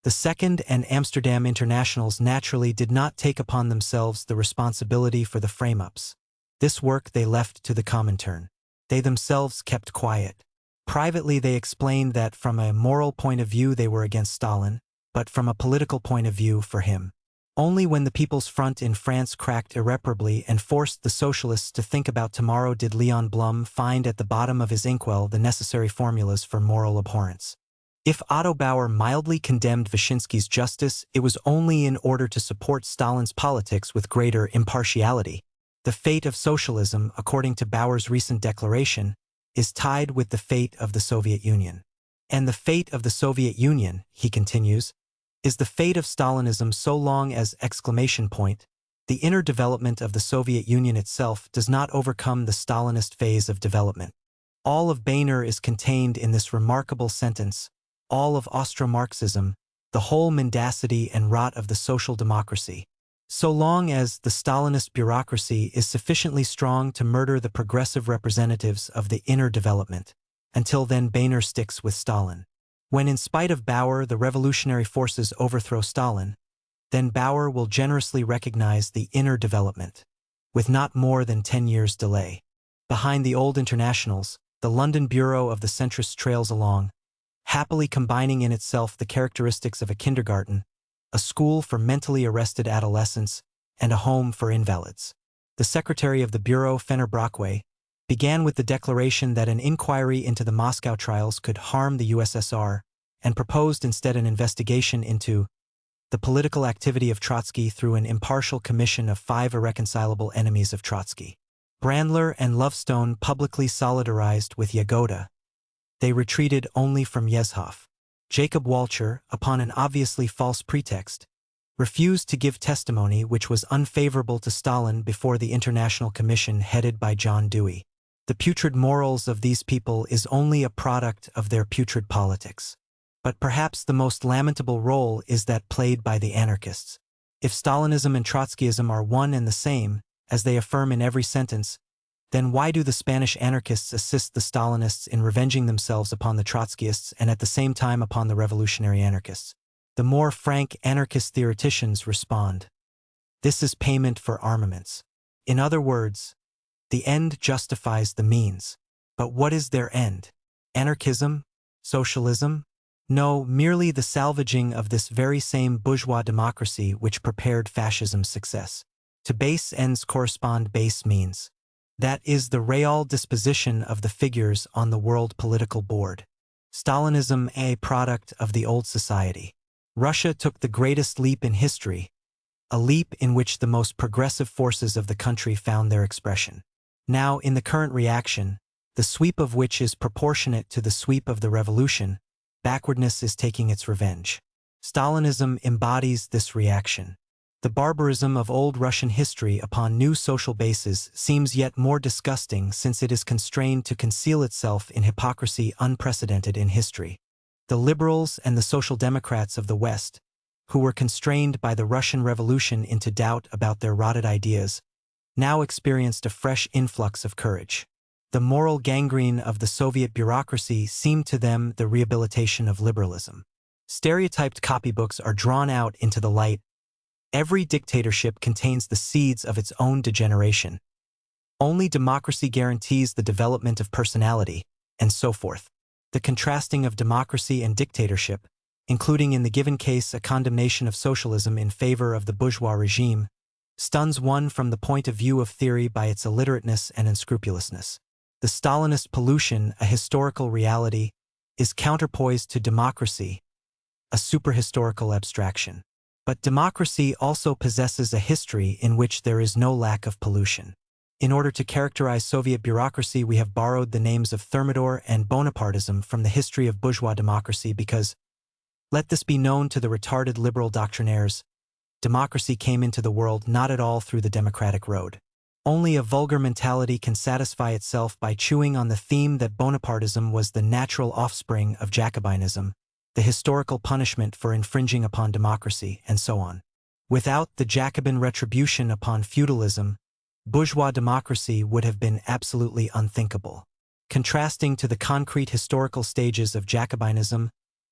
The Second and Amsterdam Internationals naturally did not take upon themselves the responsibility for the frame-ups. This work they left to the Comintern. They themselves kept quiet. Privately they explained that from a moral point of view they were against Stalin, but from a political point of view for him. Only when the People's Front in France cracked irreparably and forced the socialists to think about tomorrow did Leon Blum find at the bottom of his inkwell the necessary formulas for moral abhorrence. If Otto Bauer mildly condemned Wyszynski's justice, it was only in order to support Stalin's politics with greater impartiality. The fate of socialism, according to Bauer's recent declaration, is tied with the fate of the Soviet Union. And the fate of the Soviet Union, he continues, is the fate of Stalinism so long as, ! The inner development of the Soviet Union itself does not overcome the Stalinist phase of development. All of Boehner is contained in this remarkable sentence. All of Austro-Marxism, the whole mendacity and rot of the social democracy. So long as the Stalinist bureaucracy is sufficiently strong to murder the progressive representatives of the inner development, until then Boehner sticks with Stalin. When in spite of Bauer the revolutionary forces overthrow Stalin, then Bauer will generously recognize the inner development, with not more than 10 years' delay. Behind the old internationals, the London bureau of the centrists trails along, happily combining in itself the characteristics of a kindergarten, a school for mentally arrested adolescents, and a home for invalids. The secretary of the bureau, Fenner Brockway, began with the declaration that an inquiry into the Moscow trials could harm the USSR, and proposed instead an investigation into the political activity of Trotsky through an impartial commission of 5 irreconcilable enemies of Trotsky. Brandler and Lovestone publicly solidarized with Yagoda. They retreated only from Yezhov. Jacob Walcher, upon an obviously false pretext, refused to give testimony which was unfavorable to Stalin before the International Commission headed by John Dewey. The putrid morals of these people is only a product of their putrid politics. But perhaps the most lamentable role is that played by the anarchists. If Stalinism and Trotskyism are one and the same, as they affirm in every sentence, then why do the Spanish anarchists assist the Stalinists in revenging themselves upon the Trotskyists and at the same time upon the revolutionary anarchists? The more frank anarchist theoreticians respond, this is payment for armaments. In other words, the end justifies the means. But what is their end? Anarchism? Socialism? No, merely the salvaging of this very same bourgeois democracy which prepared fascism's success. To base ends correspond base means. That is the real disposition of the figures on the world political board. Stalinism, a product of the old society. Russia took the greatest leap in history, a leap in which the most progressive forces of the country found their expression. Now, in the current reaction, the sweep of which is proportionate to the sweep of the revolution, backwardness is taking its revenge. Stalinism embodies this reaction. The barbarism of old Russian history upon new social bases seems yet more disgusting since it is constrained to conceal itself in hypocrisy unprecedented in history. The liberals and the social democrats of the West, who were constrained by the Russian Revolution into doubt about their rotted ideas, now experienced a fresh influx of courage. The moral gangrene of the Soviet bureaucracy seemed to them the rehabilitation of liberalism. Stereotyped copybooks are drawn out into the light. Every dictatorship contains the seeds of its own degeneration. Only democracy guarantees the development of personality, and so forth. The contrasting of democracy and dictatorship, including in the given case a condemnation of socialism in favor of the bourgeois regime, stuns one from the point of view of theory by its illiterateness and unscrupulousness. The Stalinist pollution, a historical reality, is counterpoised to democracy, a superhistorical abstraction. But democracy also possesses a history in which there is no lack of pollution. In order to characterize Soviet bureaucracy, we have borrowed the names of Thermidor and Bonapartism from the history of bourgeois democracy because, let this be known to the retarded liberal doctrinaires, democracy came into the world not at all through the democratic road. Only a vulgar mentality can satisfy itself by chewing on the theme that Bonapartism was the natural offspring of Jacobinism, the historical punishment for infringing upon democracy, and so on. Without the Jacobin retribution upon feudalism, bourgeois democracy would have been absolutely unthinkable. Contrasting to the concrete historical stages of Jacobinism,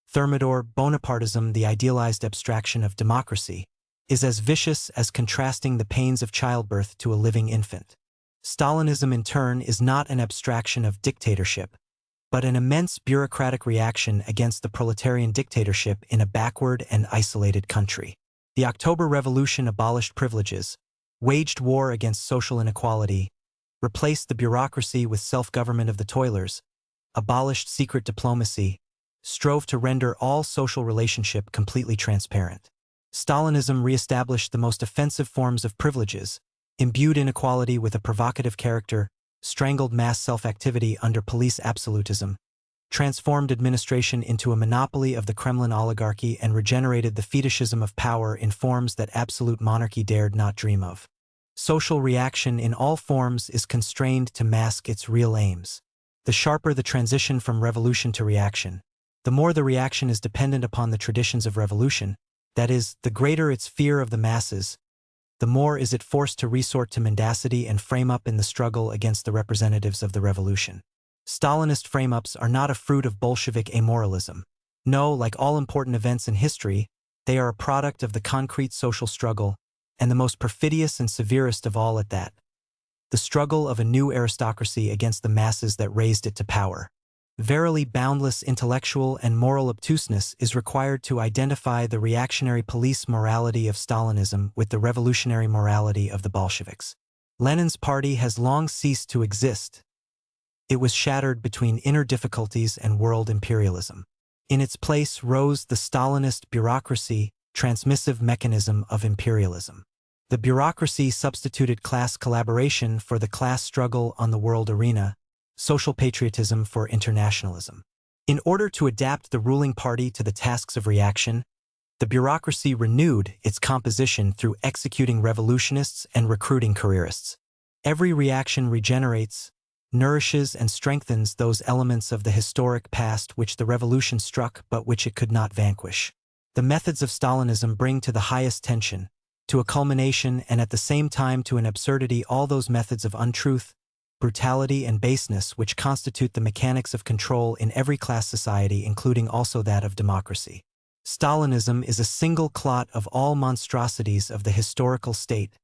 Thermidor Bonapartism, the idealized abstraction of democracy, is as vicious as contrasting the pains of childbirth to a living infant. Stalinism, in turn, is not an abstraction of dictatorship, but an immense bureaucratic reaction against the proletarian dictatorship in a backward and isolated country. The October Revolution abolished privileges, waged war against social inequality, replaced the bureaucracy with self-government of the toilers, abolished secret diplomacy, strove to render all social relationship completely transparent. Stalinism re-established the most offensive forms of privileges, imbued inequality with a provocative character, strangled mass self-activity under police absolutism, transformed administration into a monopoly of the Kremlin oligarchy, and regenerated the fetishism of power in forms that absolute monarchy dared not dream of. Social reaction in all forms is constrained to mask its real aims. The sharper the transition from revolution to reaction, the more the reaction is dependent upon the traditions of revolution, that is, the greater its fear of the masses, the more is it forced to resort to mendacity and frame-up in the struggle against the representatives of the revolution. Stalinist frame-ups are not a fruit of Bolshevik amoralism. No, like all important events in history, they are a product of the concrete social struggle, and the most perfidious and severest of all at that, the struggle of a new aristocracy against the masses that raised it to power. Verily, boundless intellectual and moral obtuseness is required to identify the reactionary police morality of Stalinism with the revolutionary morality of the Bolsheviks. Lenin's party has long ceased to exist. It was shattered between inner difficulties and world imperialism. In its place rose the Stalinist bureaucracy, transmissive mechanism of imperialism. The bureaucracy substituted class collaboration for the class struggle on the world arena, social patriotism for internationalism. In order to adapt the ruling party to the tasks of reaction, the bureaucracy renewed its composition through executing revolutionists and recruiting careerists. Every reaction regenerates, nourishes, and strengthens those elements of the historic past which the revolution struck but which it could not vanquish. The methods of Stalinism bring to the highest tension, to a culmination and at the same time to an absurdity, all those methods of untruth, brutality, and baseness which constitute the mechanics of control in every class society, including also that of democracy. Stalinism is a single clot of all monstrosities of the historical state,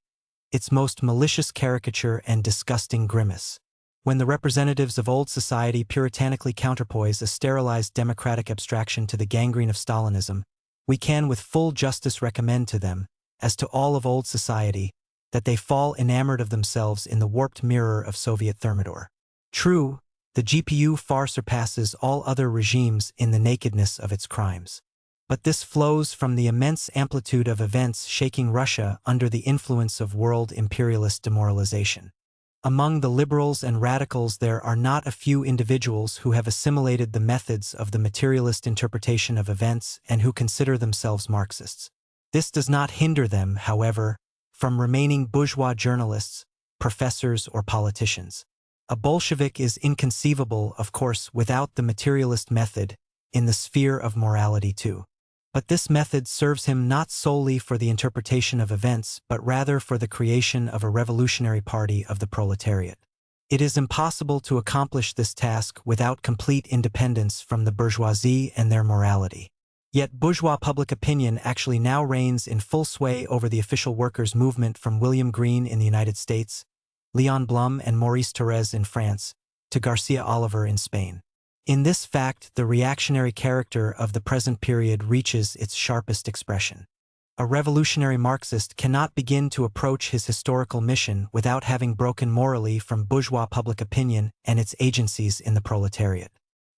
its most malicious caricature and disgusting grimace. When the representatives of old society puritanically counterpoise a sterilized democratic abstraction to the gangrene of Stalinism, we can with full justice recommend to them, as to all of old society, that they fall enamored of themselves in the warped mirror of Soviet Thermidor. True, the GPU far surpasses all other regimes in the nakedness of its crimes. But this flows from the immense amplitude of events shaking Russia under the influence of world imperialist demoralization. Among the liberals and radicals there are not a few individuals who have assimilated the methods of the materialist interpretation of events and who consider themselves Marxists. This does not hinder them, however, from remaining bourgeois journalists, professors, or politicians. A Bolshevik is inconceivable, of course, without the materialist method, in the sphere of morality too. But this method serves him not solely for the interpretation of events, but rather for the creation of a revolutionary party of the proletariat. It is impossible to accomplish this task without complete independence from the bourgeoisie and their morality. Yet bourgeois public opinion actually now reigns in full sway over the official workers' movement, from William Green in the United States, Leon Blum and Maurice Thorez in France, to Garcia Oliver in Spain. In this fact, the reactionary character of the present period reaches its sharpest expression. A revolutionary Marxist cannot begin to approach his historical mission without having broken morally from bourgeois public opinion and its agencies in the proletariat.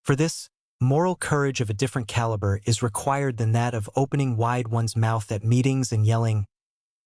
For this, moral courage of a different caliber is required than that of opening wide one's mouth at meetings and yelling,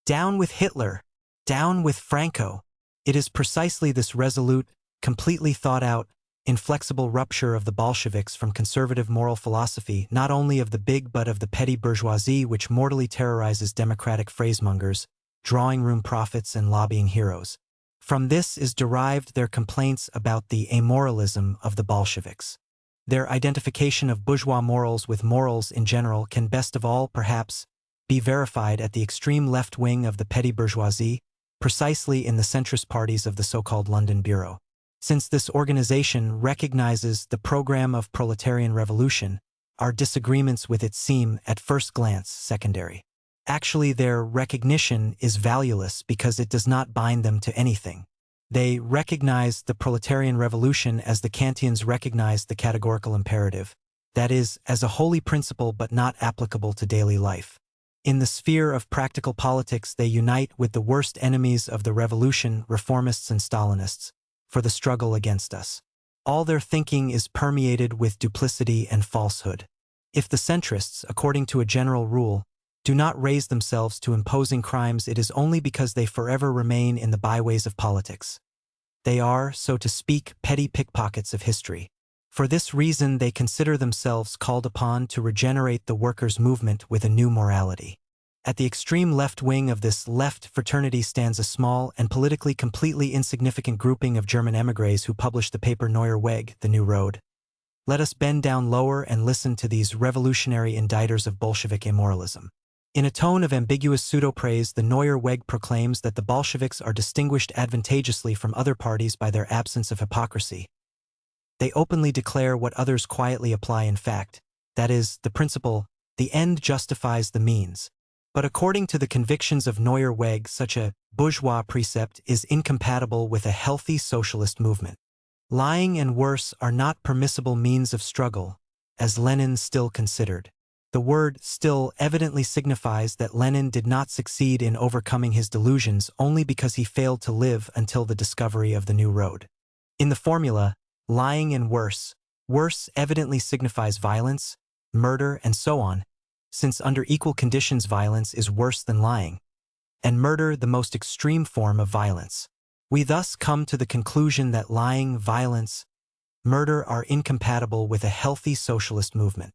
"Down with Hitler! Down with Franco!" It is precisely this resolute, completely thought-out, inflexible rupture of the Bolsheviks from conservative moral philosophy, not only of the big but of the petty bourgeoisie, which mortally terrorizes democratic phrasemongers, drawing-room prophets, and lobbying heroes. From this is derived their complaints about the amoralism of the Bolsheviks. Their identification of bourgeois morals with morals in general can best of all, perhaps, be verified at the extreme left wing of the petty bourgeoisie, precisely in the centrist parties of the so-called London Bureau. Since this organization recognizes the program of proletarian revolution, our disagreements with it seem, at first glance, secondary. Actually, their recognition is valueless because it does not bind them to anything. They recognize the proletarian revolution as the Kantians recognized the categorical imperative, that is, as a holy principle but not applicable to daily life. In the sphere of practical politics, they unite with the worst enemies of the revolution, reformists and Stalinists, for the struggle against us. All their thinking is permeated with duplicity and falsehood. If the centrists, according to a general rule, do not raise themselves to imposing crimes, it is only because they forever remain in the byways of politics. They are, so to speak, petty pickpockets of history. For this reason, they consider themselves called upon to regenerate the workers' movement with a new morality. At the extreme left wing of this left fraternity stands a small and politically completely insignificant grouping of German émigrés who published the paper Neuer Weg, The New Road. Let us bend down lower and listen to these revolutionary indicters of Bolshevik immoralism. In a tone of ambiguous pseudo-praise, the Neuer Weg proclaims that the Bolsheviks are distinguished advantageously from other parties by their absence of hypocrisy. They openly declare what others quietly apply in fact, that is, the principle, the end justifies the means. But according to the convictions of Neuer Weg, such a bourgeois precept is incompatible with a healthy socialist movement. Lying and worse are not permissible means of struggle, as Lenin still considered. The word still evidently signifies that Lenin did not succeed in overcoming his delusions only because he failed to live until the discovery of the new road. In the formula, lying and worse evidently signifies violence, murder, and so on, since under equal conditions violence is worse than lying, and murder the most extreme form of violence. We thus come to the conclusion that lying, violence, murder are incompatible with a healthy socialist movement.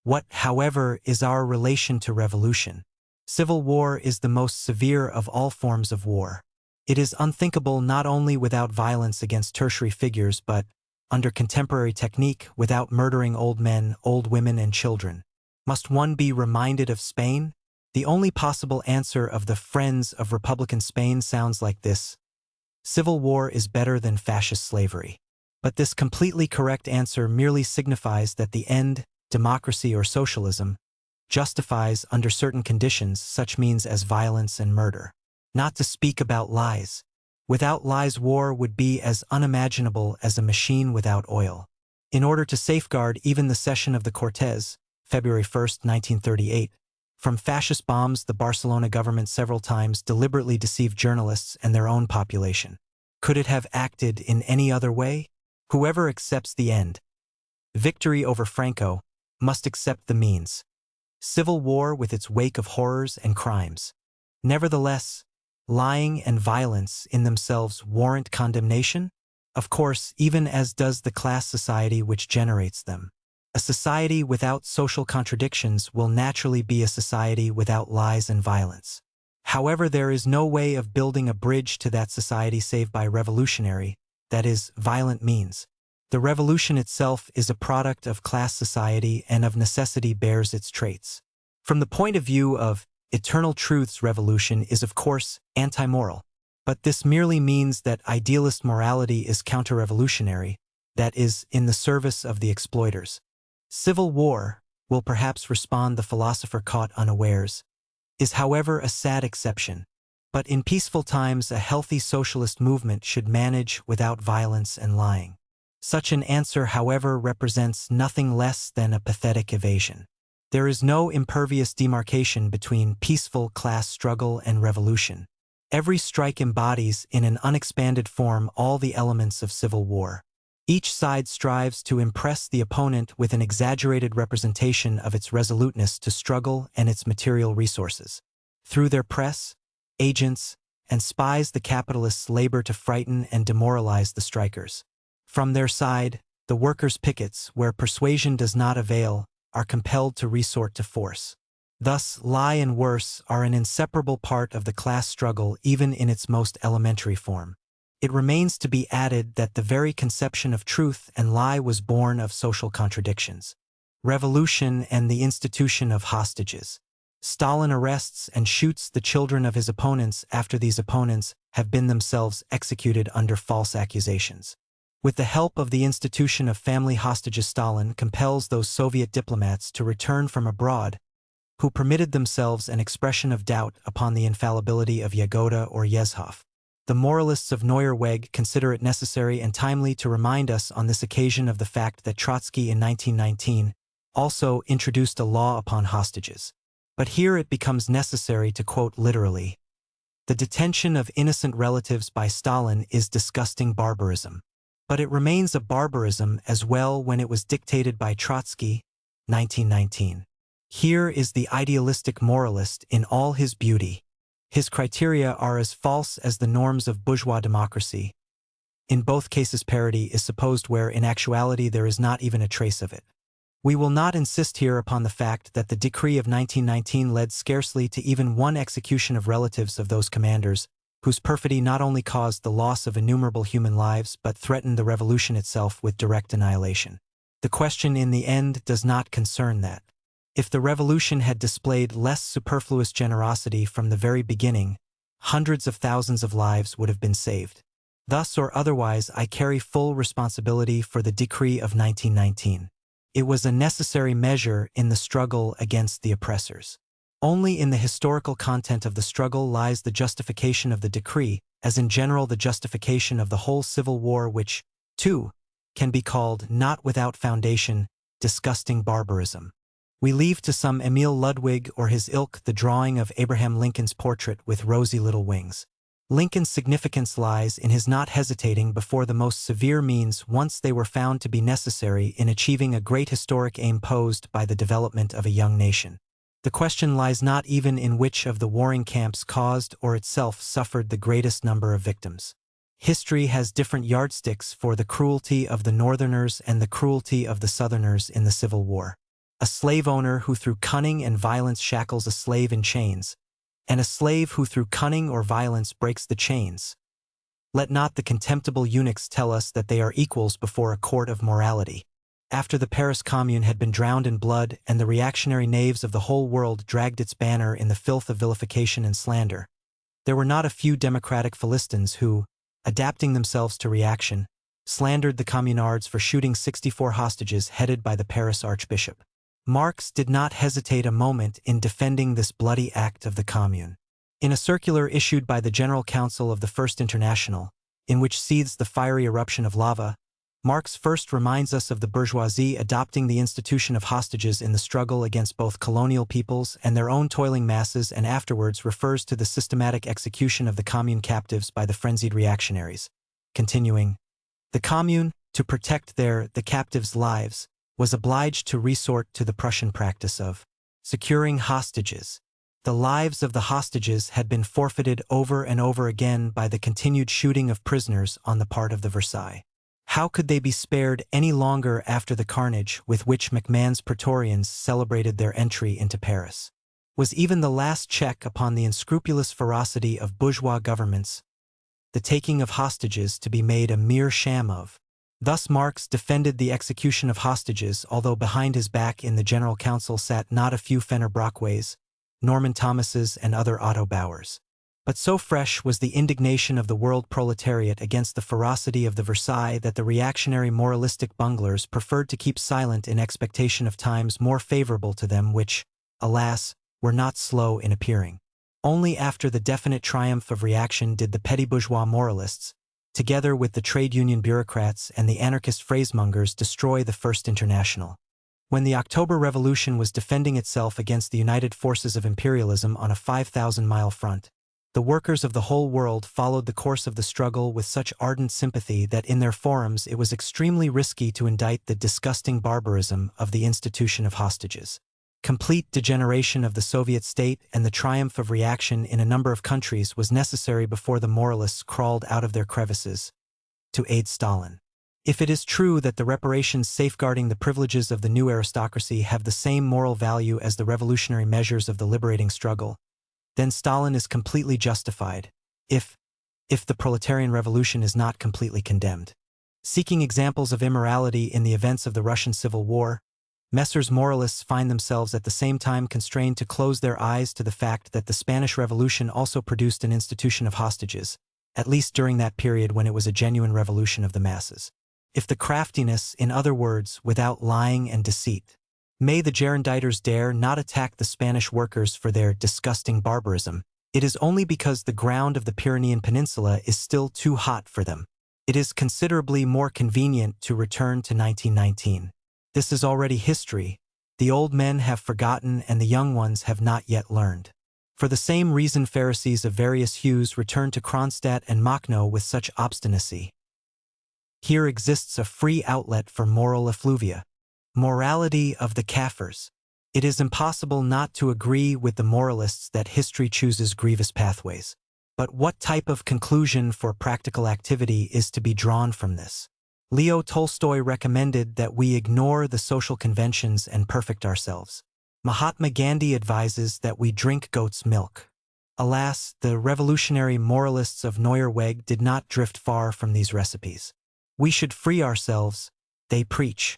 What, however, is our relation to revolution? Civil war is the most severe of all forms of war. It is unthinkable not only without violence against tertiary figures but, under contemporary technique, without murdering old men, old women, and children. Must one be reminded of Spain? The only possible answer of the friends of Republican Spain sounds like this: civil war is better than fascist slavery. But this completely correct answer merely signifies that the end, democracy or socialism, justifies under certain conditions such means as violence and murder. Not to speak about lies. Without lies, war would be as unimaginable as a machine without oil. In order to safeguard even the session of the Cortes, February 1, 1938, from fascist bombs, the Barcelona government several times deliberately deceived journalists and their own population. Could it have acted in any other way? Whoever accepts the end, victory over Franco, must accept the means. Civil war with its wake of horrors and crimes. Nevertheless, lying and violence in themselves warrant condemnation? Of course, even as does the class society which generates them. A society without social contradictions will naturally be a society without lies and violence. However, there is no way of building a bridge to that society save by revolutionary, that is, violent means. The revolution itself is a product of class society and of necessity bears its traits. From the point of view of eternal truths, revolution is of course anti-moral. But this merely means that idealist morality is counter-revolutionary, that is, in the service of the exploiters. Civil war, will perhaps respond the philosopher caught unawares, is however a sad exception. But in peaceful times a healthy socialist movement should manage without violence and lying. Such an answer, however, represents nothing less than a pathetic evasion. There is no impervious demarcation between peaceful class struggle and revolution. Every strike embodies in an unexpanded form all the elements of civil war. Each side strives to impress the opponent with an exaggerated representation of its resoluteness to struggle and its material resources. Through their press, agents, and spies the capitalists' labor to frighten and demoralize the strikers. From their side, the workers' pickets, where persuasion does not avail, are compelled to resort to force. Thus, lie and worse are an inseparable part of the class struggle even in its most elementary form. It remains to be added that the very conception of truth and lie was born of social contradictions. Revolution and the institution of hostages. Stalin arrests and shoots the children of his opponents after these opponents have been themselves executed under false accusations. With the help of the institution of family hostages, Stalin compels those Soviet diplomats to return from abroad who permitted themselves an expression of doubt upon the infallibility of Yagoda or Yezhov. The moralists of Neuerweg consider it necessary and timely to remind us on this occasion of the fact that Trotsky in 1919 also introduced a law upon hostages. But here it becomes necessary to quote literally, "The detention of innocent relatives by Stalin is disgusting barbarism. But it remains a barbarism as well when it was dictated by Trotsky, 1919. Here is the idealistic moralist in all his beauty. His criteria are as false as the norms of bourgeois democracy. In both cases parity is supposed where in actuality there is not even a trace of it. We will not insist here upon the fact that the decree of 1919 led scarcely to even one execution of relatives of those commanders, whose perfidy not only caused the loss of innumerable human lives but threatened the revolution itself with direct annihilation. The question in the end does not concern that. If the revolution had displayed less superfluous generosity from the very beginning, hundreds of thousands of lives would have been saved. Thus or otherwise, I carry full responsibility for the decree of 1919. It was a necessary measure in the struggle against the oppressors. Only in the historical content of the struggle lies the justification of the decree, as in general the justification of the whole civil war which, too, can be called, not without foundation, disgusting barbarism. We leave to some Emil Ludwig or his ilk the drawing of Abraham Lincoln's portrait with rosy little wings. Lincoln's significance lies in his not hesitating before the most severe means once they were found to be necessary in achieving a great historic aim posed by the development of a young nation. The question lies not even in which of the warring camps caused or itself suffered the greatest number of victims. History has different yardsticks for the cruelty of the Northerners and the cruelty of the Southerners in the Civil War. A slave owner who through cunning and violence shackles a slave in chains, and a slave who through cunning or violence breaks the chains. Let not the contemptible eunuchs tell us that they are equals before a court of morality. After the Paris Commune had been drowned in blood and the reactionary knaves of the whole world dragged its banner in the filth of vilification and slander, there were not a few democratic Philistines who, adapting themselves to reaction, slandered the communards for shooting 64 hostages headed by the Paris Archbishop. Marx did not hesitate a moment in defending this bloody act of the Commune. In a circular issued by the General Council of the First International, in which seethes the fiery eruption of lava, Marx first reminds us of the bourgeoisie adopting the institution of hostages in the struggle against both colonial peoples and their own toiling masses, and afterwards refers to the systematic execution of the Commune captives by the frenzied reactionaries. Continuing, "The Commune, to protect the captives' lives, was obliged to resort to the Prussian practice of securing hostages. The lives of the hostages had been forfeited over and over again by the continued shooting of prisoners on the part of the Versailles. How could they be spared any longer after the carnage with which MacMahon's Praetorians celebrated their entry into Paris? Was even the last check upon the unscrupulous ferocity of bourgeois governments, the taking of hostages, to be made a mere sham of? Thus Marx defended the execution of hostages, although behind his back in the General Council sat not a few Fenner Brockways, Norman Thomases, and other Otto Bauers. But so fresh was the indignation of the world proletariat against the ferocity of the Versailles that the reactionary moralistic bunglers preferred to keep silent in expectation of times more favorable to them which, alas, were not slow in appearing. Only after the definite triumph of reaction did the petty bourgeois moralists, together with the trade union bureaucrats and the anarchist phrasemongers, destroy the First International. When the October Revolution was defending itself against the united forces of imperialism on a 5,000-mile front, the workers of the whole world followed the course of the struggle with such ardent sympathy that in their forums it was extremely risky to indict the disgusting barbarism of the institution of hostages. Complete degeneration of the Soviet state and the triumph of reaction in a number of countries was necessary before the moralists crawled out of their crevices to aid Stalin. If it is true that the reparations safeguarding the privileges of the new aristocracy have the same moral value as the revolutionary measures of the liberating struggle, then Stalin is completely justified, if the proletarian revolution is not completely condemned. Seeking examples of immorality in the events of the Russian Civil War, Messrs. Moralists find themselves at the same time constrained to close their eyes to the fact that the Spanish Revolution also produced an institution of hostages, at least during that period when it was a genuine revolution of the masses. If the craftiness, in other words, without lying and deceit, may the Gerunditers dare not attack the Spanish workers for their disgusting barbarism, it is only because the ground of the Pyrenean Peninsula is still too hot for them. It is considerably more convenient to return to 1919. This is already history. The old men have forgotten and the young ones have not yet learned. For the same reason Pharisees of various hues return to Kronstadt and Machno with such obstinacy. Here exists a free outlet for moral effluvia. Morality of the Kafirs. It is impossible not to agree with the moralists that history chooses grievous pathways. But what type of conclusion for practical activity is to be drawn from this? Leo Tolstoy recommended that we ignore the social conventions and perfect ourselves. Mahatma Gandhi advises that we drink goat's milk. Alas, the revolutionary moralists of Neuerweg did not drift far from these recipes. We should free ourselves, they preach,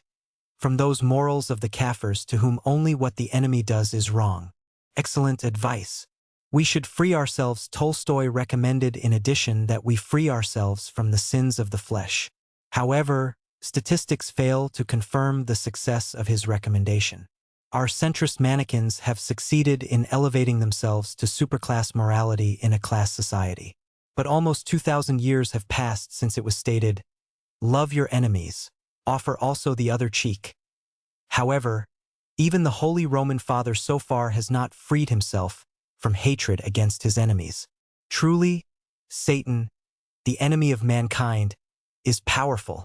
from those morals of the Kafirs to whom only what the enemy does is wrong. Excellent advice. We should free ourselves. Tolstoy recommended in addition that we free ourselves from the sins of the flesh. However, statistics fail to confirm the success of his recommendation. Our centrist mannequins have succeeded in elevating themselves to superclass morality in a class society. But almost 2,000 years have passed since it was stated, "Love your enemies, offer also the other cheek." However, even the Holy Roman Father so far has not freed himself from hatred against his enemies. Truly, Satan, the enemy of mankind, is powerful.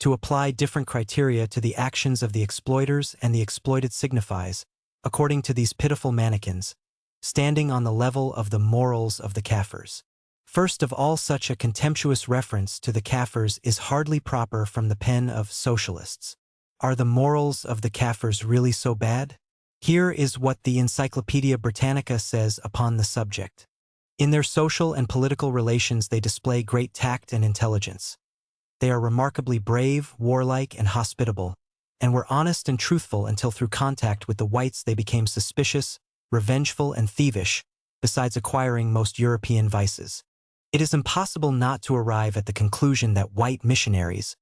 To apply different criteria to the actions of the exploiters and the exploited signifies, according to these pitiful mannequins, standing on the level of the morals of the Kafirs. First of all, such a contemptuous reference to the Kafirs is hardly proper from the pen of socialists. Are the morals of the Kafirs really so bad? Here is what the Encyclopedia Britannica says upon the subject. In their social and political relations they display great tact and intelligence. They are remarkably brave, warlike, and hospitable, and were honest and truthful until through contact with the whites they became suspicious, revengeful, and thievish, besides acquiring most European vices. It is impossible not to arrive at the conclusion that white missionaries,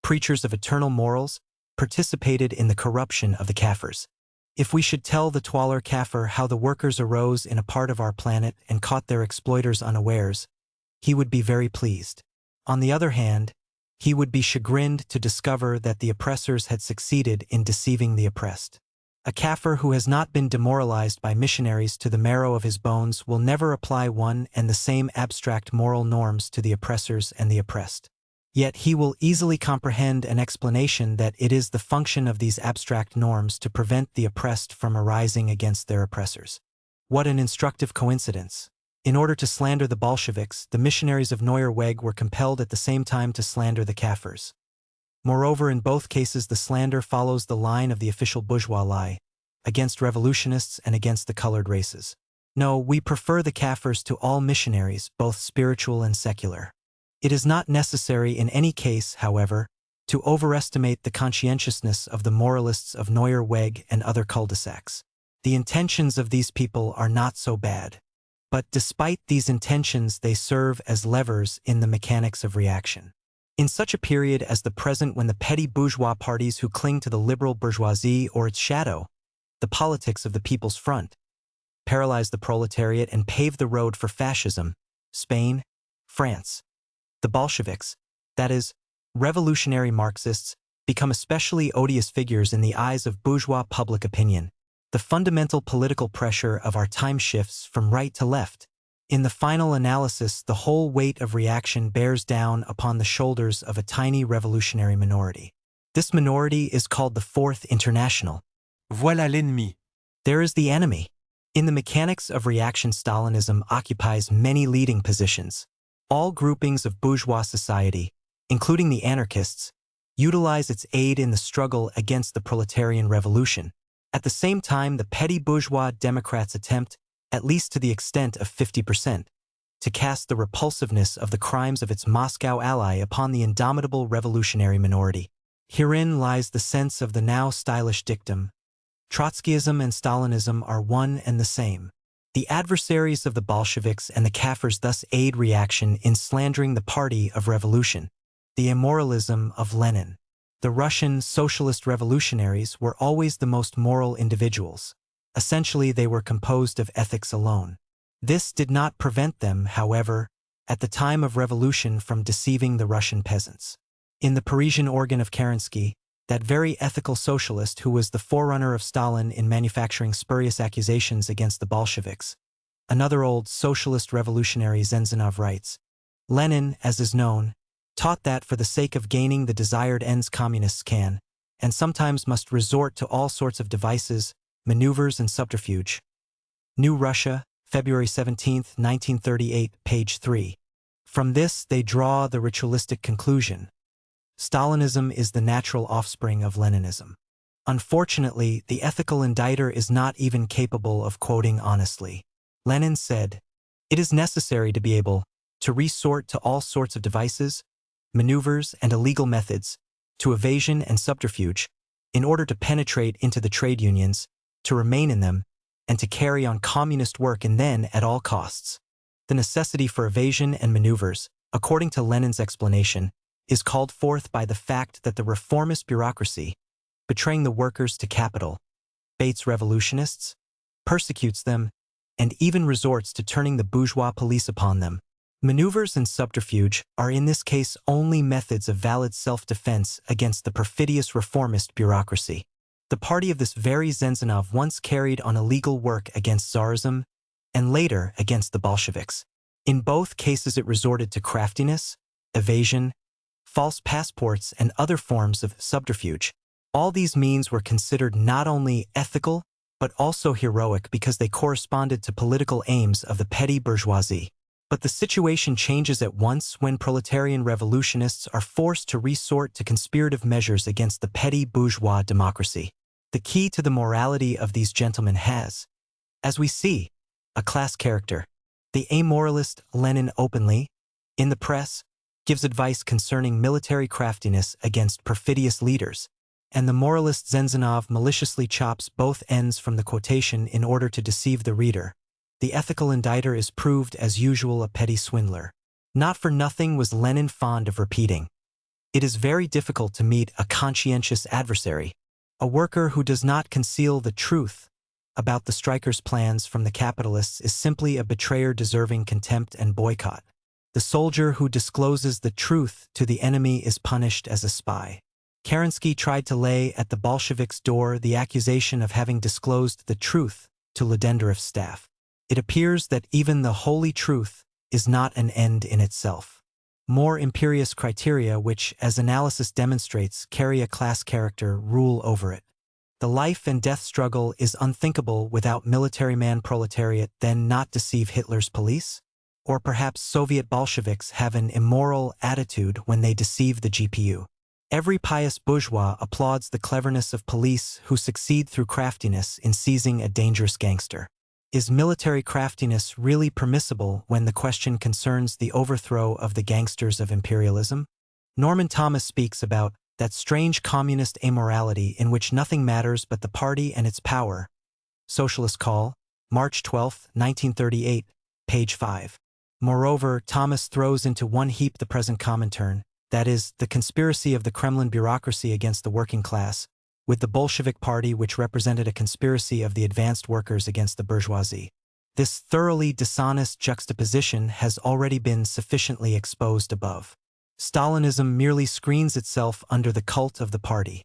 preachers of eternal morals, participated in the corruption of the Kafirs. If we should tell the Twaler Kafir how the workers arose in a part of our planet and caught their exploiters unawares, he would be very pleased. On the other hand, he would be chagrined to discover that the oppressors had succeeded in deceiving the oppressed. A Kafir who has not been demoralized by missionaries to the marrow of his bones will never apply one and the same abstract moral norms to the oppressors and the oppressed. Yet he will easily comprehend an explanation that it is the function of these abstract norms to prevent the oppressed from arising against their oppressors. What an instructive coincidence! In order to slander the Bolsheviks, the missionaries of Neuerweg were compelled at the same time to slander the Kafirs. Moreover, in both cases the slander follows the line of the official bourgeois lie, against revolutionists and against the colored races. No, we prefer the Kafirs to all missionaries, both spiritual and secular. It is not necessary in any case, however, to overestimate the conscientiousness of the moralists of Neuerweg and other cul-de-sacs. The intentions of these people are not so bad. But despite these intentions they serve as levers in the mechanics of reaction. In such a period as the present, when the petty bourgeois parties who cling to the liberal bourgeoisie or its shadow, the politics of the People's Front, paralyze the proletariat and pave the road for fascism, Spain, France. The Bolsheviks, that is, revolutionary Marxists, become especially odious figures in the eyes of bourgeois public opinion. The fundamental political pressure of our time shifts from right to left. In the final analysis, the whole weight of reaction bears down upon the shoulders of a tiny revolutionary minority. This minority is called the Fourth International. Voilà l'ennemi. There is the enemy. In the mechanics of reaction, Stalinism occupies many leading positions. All groupings of bourgeois society, including the anarchists, utilize its aid in the struggle against the proletarian revolution. At the same time, the petty bourgeois Democrats attempt, at least to the extent of 50%, to cast the repulsiveness of the crimes of its Moscow ally upon the indomitable revolutionary minority. Herein lies the sense of the now stylish dictum: Trotskyism and Stalinism are one and the same. The adversaries of the Bolsheviks and the Kafirs thus aid reaction in slandering the party of revolution. The immoralism of Lenin. The Russian socialist revolutionaries were always the most moral individuals. Essentially, they were composed of ethics alone. This did not prevent them, however, at the time of revolution from deceiving the Russian peasants. In the Parisian organ of Kerensky, that very ethical socialist who was the forerunner of Stalin in manufacturing spurious accusations against the Bolsheviks, another old socialist revolutionary Zenzinov writes, Lenin, as is known, taught that for the sake of gaining the desired ends communists can, and sometimes must resort to all sorts of devices, maneuvers and subterfuge. New Russia, February 17, 1938, page 3. From this they draw the ritualistic conclusion: Stalinism is the natural offspring of Leninism. Unfortunately, the ethical indicter is not even capable of quoting honestly. Lenin said, "It is necessary to be able to resort to all sorts of devices, maneuvers, and illegal methods, to evasion and subterfuge, in order to penetrate into the trade unions, to remain in them, and to carry on communist work, and then at all costs." The necessity for evasion and maneuvers, according to Lenin's explanation, is called forth by the fact that the reformist bureaucracy, betraying the workers to capital, baits revolutionists, persecutes them, and even resorts to turning the bourgeois police upon them. Maneuvers and subterfuge are in this case only methods of valid self-defense against the perfidious reformist bureaucracy. The party of this very Zenzinov once carried on illegal work against Tsarism and later against the Bolsheviks. In both cases it resorted to craftiness, evasion, false passports, and other forms of subterfuge. All these means were considered not only ethical but also heroic because they corresponded to political aims of the petty bourgeoisie. But the situation changes at once when proletarian revolutionists are forced to resort to conspirative measures against the petty bourgeois democracy. The key to the morality of these gentlemen has, as we see, a class character. The amoralist Lenin openly, in the press, gives advice concerning military craftiness against perfidious leaders, and the moralist Zenzinov maliciously chops both ends from the quotation in order to deceive the reader. The ethical indicter is proved as usual a petty swindler. Not for nothing was Lenin fond of repeating, "It is very difficult to meet a conscientious adversary. A worker who does not conceal the truth about the strikers' plans from the capitalists is simply a betrayer deserving contempt and boycott. The soldier who discloses the truth to the enemy is punished as a spy." Kerensky tried to lay at the Bolsheviks' door the accusation of having disclosed the truth to Ludendorff's staff. It appears that even the holy truth is not an end in itself. More imperious criteria which, as analysis demonstrates, carry a class character rule over it. The life and death struggle is unthinkable without military man proletariat. Then not deceive Hitler's police? Or perhaps Soviet Bolsheviks have an immoral attitude when they deceive the GPU. Every pious bourgeois applauds the cleverness of police who succeed through craftiness in seizing a dangerous gangster. Is military craftiness really permissible when the question concerns the overthrow of the gangsters of imperialism? Norman Thomas speaks about that strange communist amorality in which nothing matters but the party and its power. Socialist Call, March 12, 1938, page 5. Moreover, Thomas throws into one heap the present Comintern, that is, the conspiracy of the Kremlin bureaucracy against the working class, with the Bolshevik Party, which represented a conspiracy of the advanced workers against the bourgeoisie. This thoroughly dishonest juxtaposition has already been sufficiently exposed above. Stalinism merely screens itself under the cult of the party.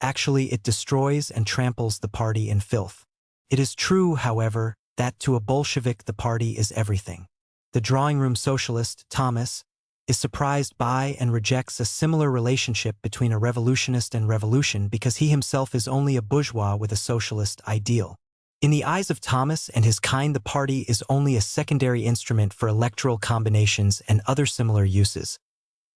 Actually, it destroys and tramples the party in filth. It is true, however, that to a Bolshevik the party is everything. The drawing-room socialist, Thomas, is surprised by and rejects a similar relationship between a revolutionist and revolution because he himself is only a bourgeois with a socialist ideal. In the eyes of Thomas and his kind, the party is only a secondary instrument for electoral combinations and other similar uses,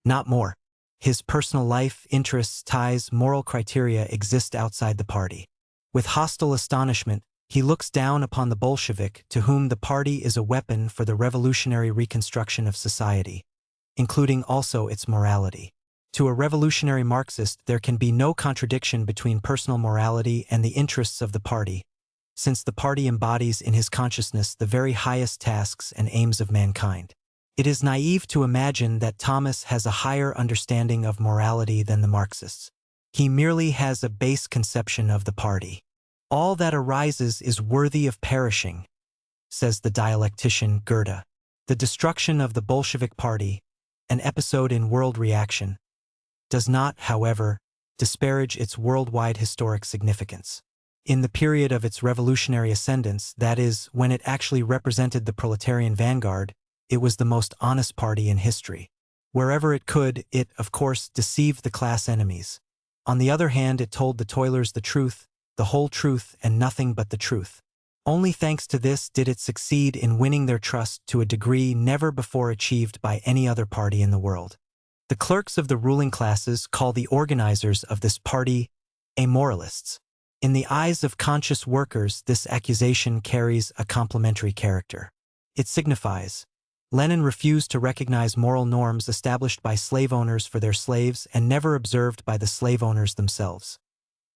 not more. His personal life, interests, ties, moral criteria exist outside the party. With hostile astonishment, he looks down upon the Bolshevik, to whom the party is a weapon for the revolutionary reconstruction of society, including also its morality. To a revolutionary Marxist, there can be no contradiction between personal morality and the interests of the party, since the party embodies in his consciousness the very highest tasks and aims of mankind. It is naive to imagine that Thomas has a higher understanding of morality than the Marxists. He merely has a base conception of the party. All that arises is worthy of perishing, says the dialectician Goethe. The destruction of the Bolshevik party, an episode in world reaction, does not, however, disparage its worldwide historic significance. In the period of its revolutionary ascendance, that is, when it actually represented the proletarian vanguard, it was the most honest party in history. Wherever it could, it, of course, deceived the class enemies. On the other hand, it told the toilers the truth, the whole truth, and nothing but the truth. Only thanks to this did it succeed in winning their trust to a degree never before achieved by any other party in the world. The clerks of the ruling classes call the organizers of this party amoralists. In the eyes of conscious workers, this accusation carries a complimentary character. It signifies, Lenin refused to recognize moral norms established by slave owners for their slaves and never observed by the slave owners themselves.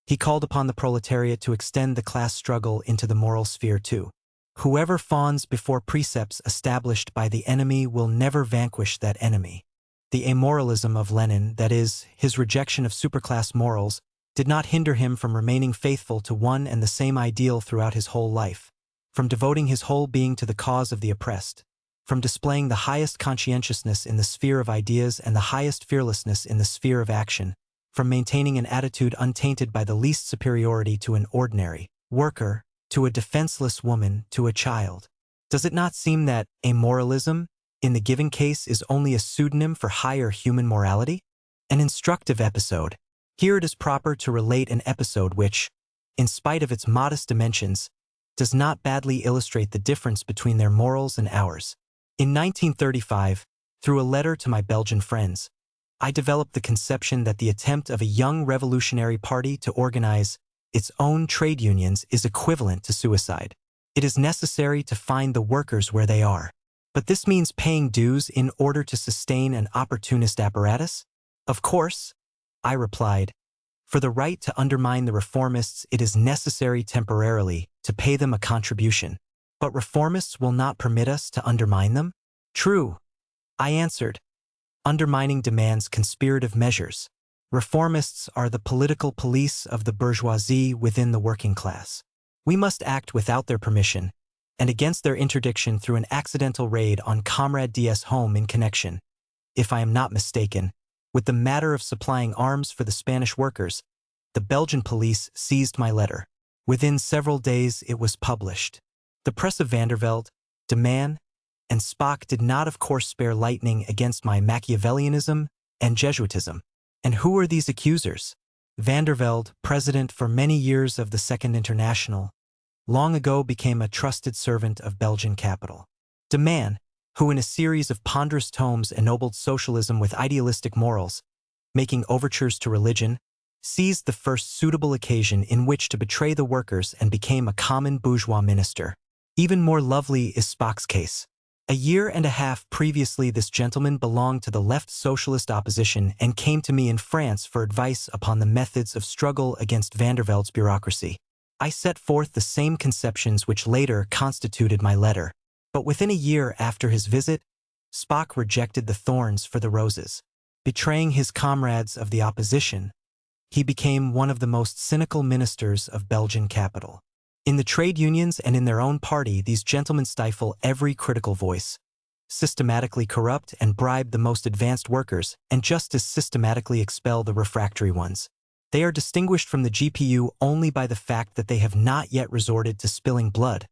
He called upon the proletariat to extend the class struggle into the moral sphere too. Whoever fawns before precepts established by the enemy will never vanquish that enemy. The amoralism of Lenin, that is, his rejection of superclass morals, did not hinder him from remaining faithful to one and the same ideal throughout his whole life, from devoting his whole being to the cause of the oppressed, from displaying the highest conscientiousness in the sphere of ideas and the highest fearlessness in the sphere of action, from maintaining an attitude untainted by the least superiority to an ordinary worker, to a defenseless woman, to a child. Does it not seem that amoralism, in the given case, is only a pseudonym for higher human morality? An instructive episode. Here it is proper to relate an episode which, in spite of its modest dimensions, does not badly illustrate the difference between their morals and ours. In 1935, through a letter to my Belgian friends, I developed the conception that the attempt of a young revolutionary party to organize its own trade unions is equivalent to suicide. It is necessary to find the workers where they are. But this means paying dues in order to sustain an opportunist apparatus? Of course, I replied. For the right to undermine the reformists, it is necessary temporarily to pay them a contribution. But reformists will not permit us to undermine them? True, I answered. Undermining demands conspirative measures. Reformists are the political police of the bourgeoisie within the working class. We must act without their permission, and against their interdiction through an accidental raid on Comrade D's home in connection, if I am not mistaken, with the matter of supplying arms for the Spanish workers. The Belgian police seized my letter. Within several days it was published. The press of Vandervelde, De Man, and Spock did not of course spare lightning against my Machiavellianism and Jesuitism. And who are these accusers? Vandervelde, president for many years of the Second International, long ago became a trusted servant of Belgian capital. De Man, who in a series of ponderous tomes ennobled socialism with idealistic morals, making overtures to religion, seized the first suitable occasion in which to betray the workers and became a common bourgeois minister. Even more lovely is Spock's case. A year and a half previously, this gentleman belonged to the left socialist opposition and came to me in France for advice upon the methods of struggle against Vandervelde's bureaucracy. I set forth the same conceptions which later constituted my letter, but within a year after his visit, Spock rejected the thorns for the roses. Betraying his comrades of the opposition, he became one of the most cynical ministers of Belgian capital. In the trade unions and in their own party, these gentlemen stifle every critical voice, systematically corrupt and bribe the most advanced workers, and just as systematically expel the refractory ones. They are distinguished from the GPU only by the fact that they have not yet resorted to spilling blood.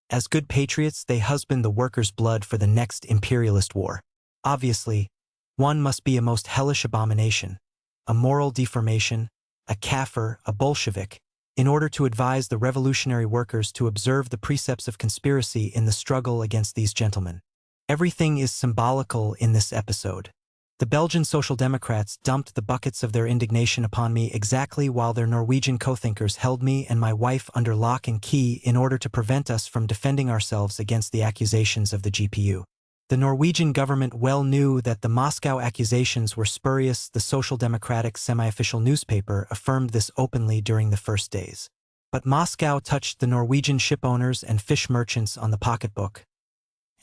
As good patriots, they husband the workers' blood for the next imperialist war. Obviously, one must be a most hellish abomination, a moral deformation, a Kaffir, a Bolshevik, in order to advise the revolutionary workers to observe the precepts of conspiracy in the struggle against these gentlemen. Everything is symbolical in this episode. The Belgian Social Democrats dumped the buckets of their indignation upon me exactly while their Norwegian co-thinkers held me and my wife under lock and key in order to prevent us from defending ourselves against the accusations of the GPU. The Norwegian government well knew that the Moscow accusations were spurious. The Social Democratic semi-official newspaper affirmed this openly during the first days. But Moscow touched the Norwegian shipowners and fish merchants on the pocketbook,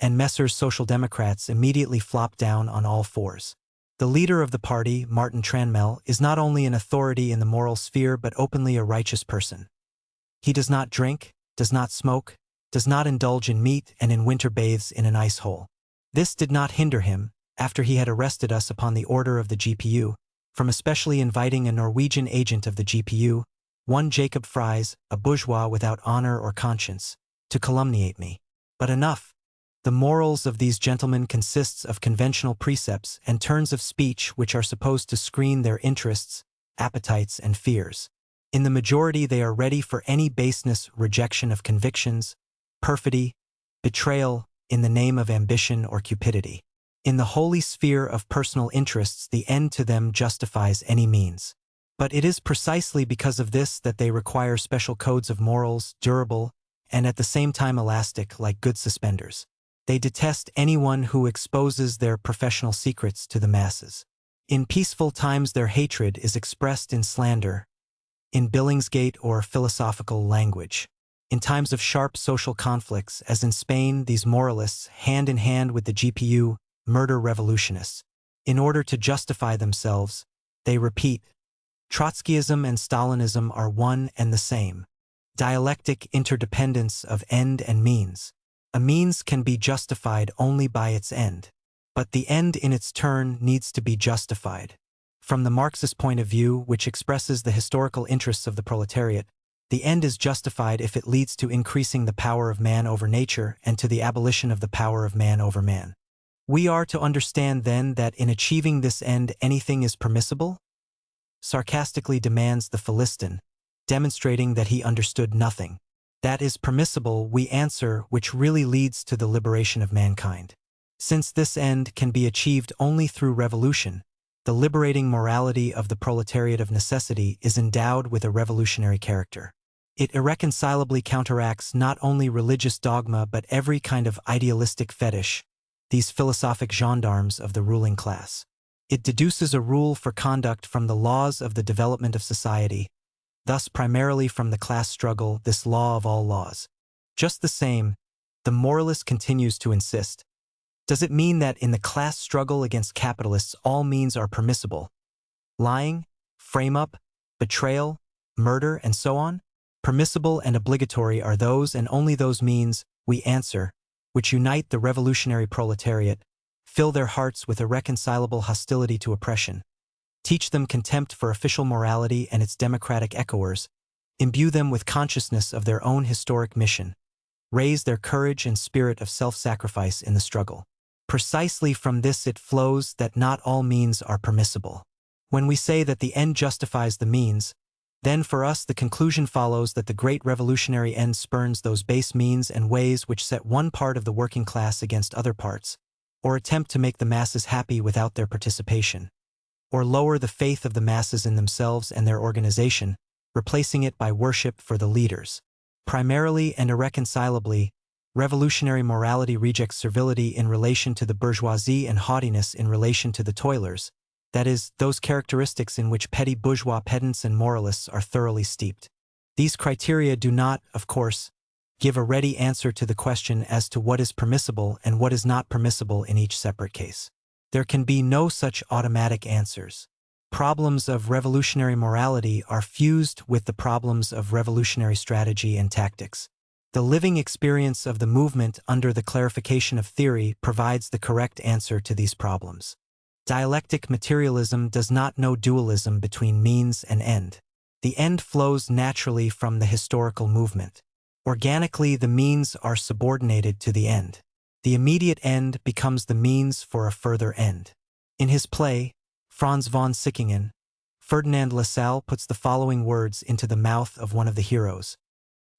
and Messrs. Social Democrats immediately flopped down on all fours. The leader of the party, Martin Tranmel, is not only an authority in the moral sphere but openly a righteous person. He does not drink, does not smoke, does not indulge in meat, and in winter bathes in an ice hole. This did not hinder him, after he had arrested us upon the order of the GPU, from especially inviting a Norwegian agent of the GPU, one Jacob Fries, a bourgeois without honor or conscience, to calumniate me. But enough. The morals of these gentlemen consists of conventional precepts and turns of speech which are supposed to screen their interests, appetites, and fears. In the majority they are ready for any baseness, rejection of convictions, perfidy, betrayal, in the name of ambition or cupidity. In the holy sphere of personal interests, the end to them justifies any means. But it is precisely because of this that they require special codes of morals, durable, and at the same time elastic like good suspenders. They detest anyone who exposes their professional secrets to the masses. In peaceful times their hatred is expressed in slander, in Billingsgate or philosophical language. In times of sharp social conflicts, as in Spain, these moralists, hand in hand with the GPU, murder revolutionists. In order to justify themselves, they repeat, Trotskyism and Stalinism are one and the same. Dialectic interdependence of end and means. A means can be justified only by its end. But the end in its turn needs to be justified. From the Marxist point of view, which expresses the historical interests of the proletariat, the end is justified if it leads to increasing the power of man over nature and to the abolition of the power of man over man. We are to understand then that in achieving this end anything is permissible? Sarcastically demands the Philistin, demonstrating that he understood nothing. That is permissible, we answer, which really leads to the liberation of mankind. Since this end can be achieved only through revolution, the liberating morality of the proletariat of necessity is endowed with a revolutionary character. It irreconcilably counteracts not only religious dogma but every kind of idealistic fetish, these philosophic gendarmes of the ruling class. It deduces a rule for conduct from the laws of the development of society, thus primarily from the class struggle, this law of all laws. Just the same, the moralist continues to insist. Does it mean that in the class struggle against capitalists all means are permissible? Lying, frame-up, betrayal, murder, and so on? Permissible and obligatory are those and only those means, we answer, which unite the revolutionary proletariat, fill their hearts with irreconcilable hostility to oppression, teach them contempt for official morality and its democratic echoers, imbue them with consciousness of their own historic mission, raise their courage and spirit of self-sacrifice in the struggle. Precisely from this it flows that not all means are permissible. When we say that the end justifies the means, then for us the conclusion follows that the great revolutionary end spurns those base means and ways which set one part of the working class against other parts, or attempt to make the masses happy without their participation, or lower the faith of the masses in themselves and their organization, replacing it by worship for the leaders. Primarily and irreconcilably, revolutionary morality rejects servility in relation to the bourgeoisie and haughtiness in relation to the toilers, that is, those characteristics in which petty bourgeois pedants and moralists are thoroughly steeped. These criteria do not, of course, give a ready answer to the question as to what is permissible and what is not permissible in each separate case. There can be no such automatic answers. Problems of revolutionary morality are fused with the problems of revolutionary strategy and tactics. The living experience of the movement under the clarification of theory provides the correct answer to these problems. Dialectic materialism does not know dualism between means and end. The end flows naturally from the historical movement. Organically, the means are subordinated to the end. The immediate end becomes the means for a further end. In his play, Franz von Sickingen, Ferdinand Lassalle puts the following words into the mouth of one of the heroes.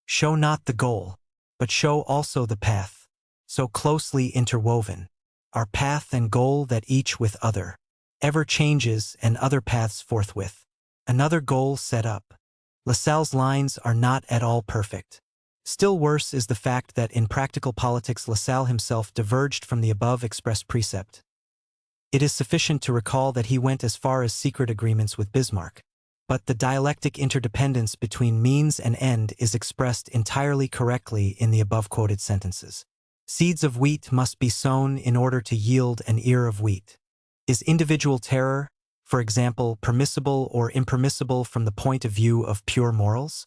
Show not the goal, but show also the path, so closely interwoven, our path and goal that each with other ever changes and other paths forthwith. Another goal set up. Lassalle's lines are not at all perfect. Still worse is the fact that in practical politics Lassalle himself diverged from the above expressed precept. It is sufficient to recall that he went as far as secret agreements with Bismarck. But the dialectic interdependence between means and end is expressed entirely correctly in the above-quoted sentences. Seeds of wheat must be sown in order to yield an ear of wheat. Is individual terror, for example, permissible or impermissible from the point of view of pure morals?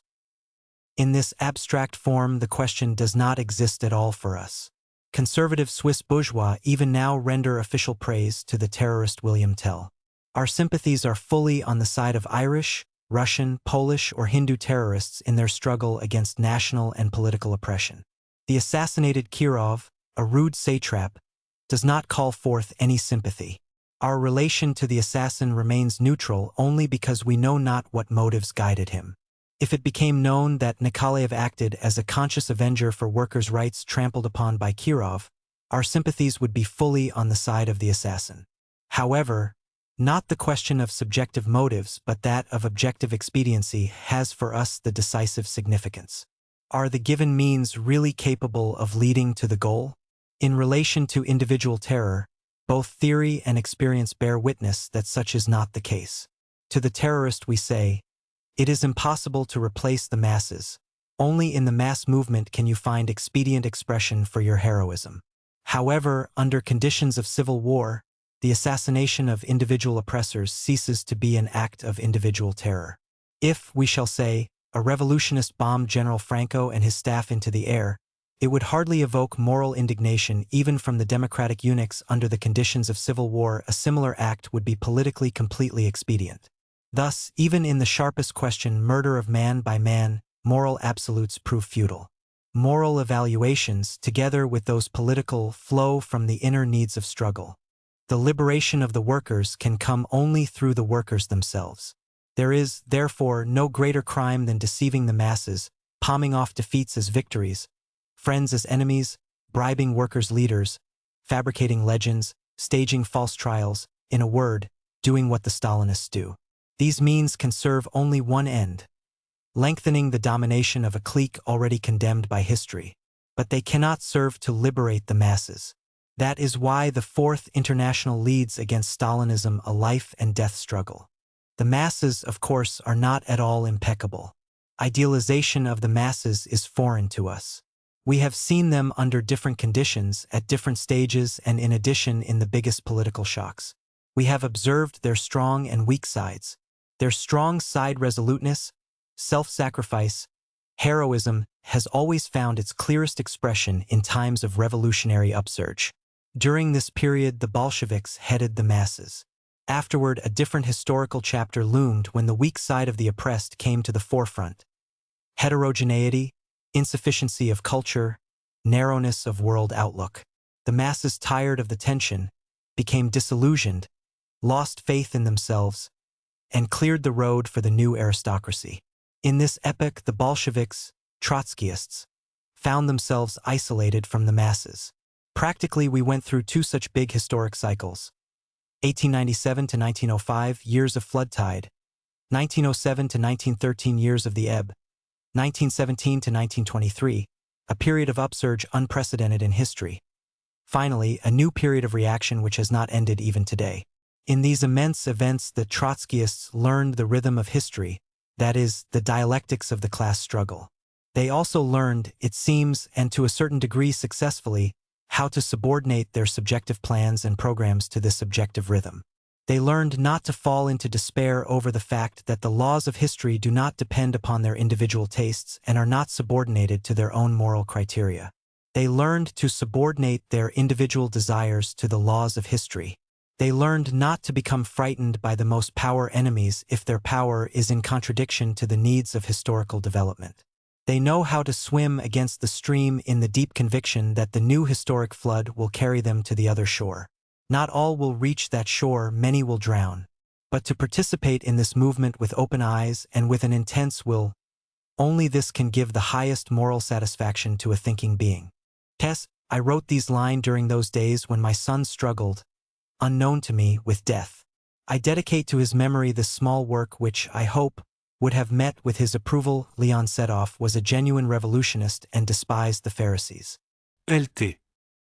In this abstract form, the question does not exist at all for us. Conservative Swiss bourgeois even now render official praise to the terrorist William Tell. Our sympathies are fully on the side of Irish, Russian, Polish, or Hindu terrorists in their struggle against national and political oppression. The assassinated Kirov, a rude satrap, does not call forth any sympathy. Our relation to the assassin remains neutral only because we know not what motives guided him. If it became known that Nikolaev acted as a conscious avenger for workers' rights trampled upon by Kirov, our sympathies would be fully on the side of the assassin. However, not the question of subjective motives but that of objective expediency has for us the decisive significance. Are the given means really capable of leading to the goal? In relation to individual terror, both theory and experience bear witness that such is not the case. To the terrorist we say, it is impossible to replace the masses. Only in the mass movement can you find expedient expression for your heroism. However, under conditions of civil war, the assassination of individual oppressors ceases to be an act of individual terror. If, we shall say, a revolutionist bombed General Franco and his staff into the air, it would hardly evoke moral indignation even from the democratic eunuchs. Under the conditions of civil war, a similar act would be politically completely expedient. Thus, even in the sharpest question, murder of man by man, moral absolutes prove futile. Moral evaluations, together with those political, flow from the inner needs of struggle. The liberation of the workers can come only through the workers themselves. There is, therefore, no greater crime than deceiving the masses, palming off defeats as victories, friends as enemies, bribing workers' leaders, fabricating legends, staging false trials, in a word, doing what the Stalinists do. These means can serve only one end, lengthening the domination of a clique already condemned by history. But they cannot serve to liberate the masses. That is why the Fourth International leads against Stalinism a life-and-death struggle. The masses, of course, are not at all impeccable. Idealization of the masses is foreign to us. We have seen them under different conditions, at different stages, and in addition in the biggest political shocks. We have observed their strong and weak sides. Their strong side, resoluteness, self-sacrifice, heroism, has always found its clearest expression in times of revolutionary upsurge. During this period, the Bolsheviks headed the masses. Afterward, a different historical chapter loomed when the weak side of the oppressed came to the forefront. Heterogeneity, insufficiency of culture, narrowness of world outlook. The masses, tired of the tension, became disillusioned, lost faith in themselves, and cleared the road for the new aristocracy. In this epoch, the Bolsheviks, Trotskyists, found themselves isolated from the masses. Practically, we went through two such big historic cycles. 1897 to 1905, years of flood tide. 1907 to 1913, years of the ebb. 1917 to 1923, a period of upsurge unprecedented in history. Finally, a new period of reaction which has not ended even today. In these immense events, the Trotskyists learned the rhythm of history, that is, the dialectics of the class struggle. They also learned, it seems, and to a certain degree successfully, how to subordinate their subjective plans and programs to this objective rhythm. They learned not to fall into despair over the fact that the laws of history do not depend upon their individual tastes and are not subordinated to their own moral criteria. They learned to subordinate their individual desires to the laws of history. They learned not to become frightened by the most powerful enemies if their power is in contradiction to the needs of historical development. They know how to swim against the stream in the deep conviction that the new historic flood will carry them to the other shore. Not all will reach that shore, many will drown. but to participate in this movement with open eyes and with an intense will, only this can give the highest moral satisfaction to a thinking being. Tess, I wrote these lines during those days when my son struggled, unknown to me, with death. I dedicate to his memory this small work which, I hope, would have met with his approval. Leon Sedov was a genuine revolutionist and despised the Pharisees. LT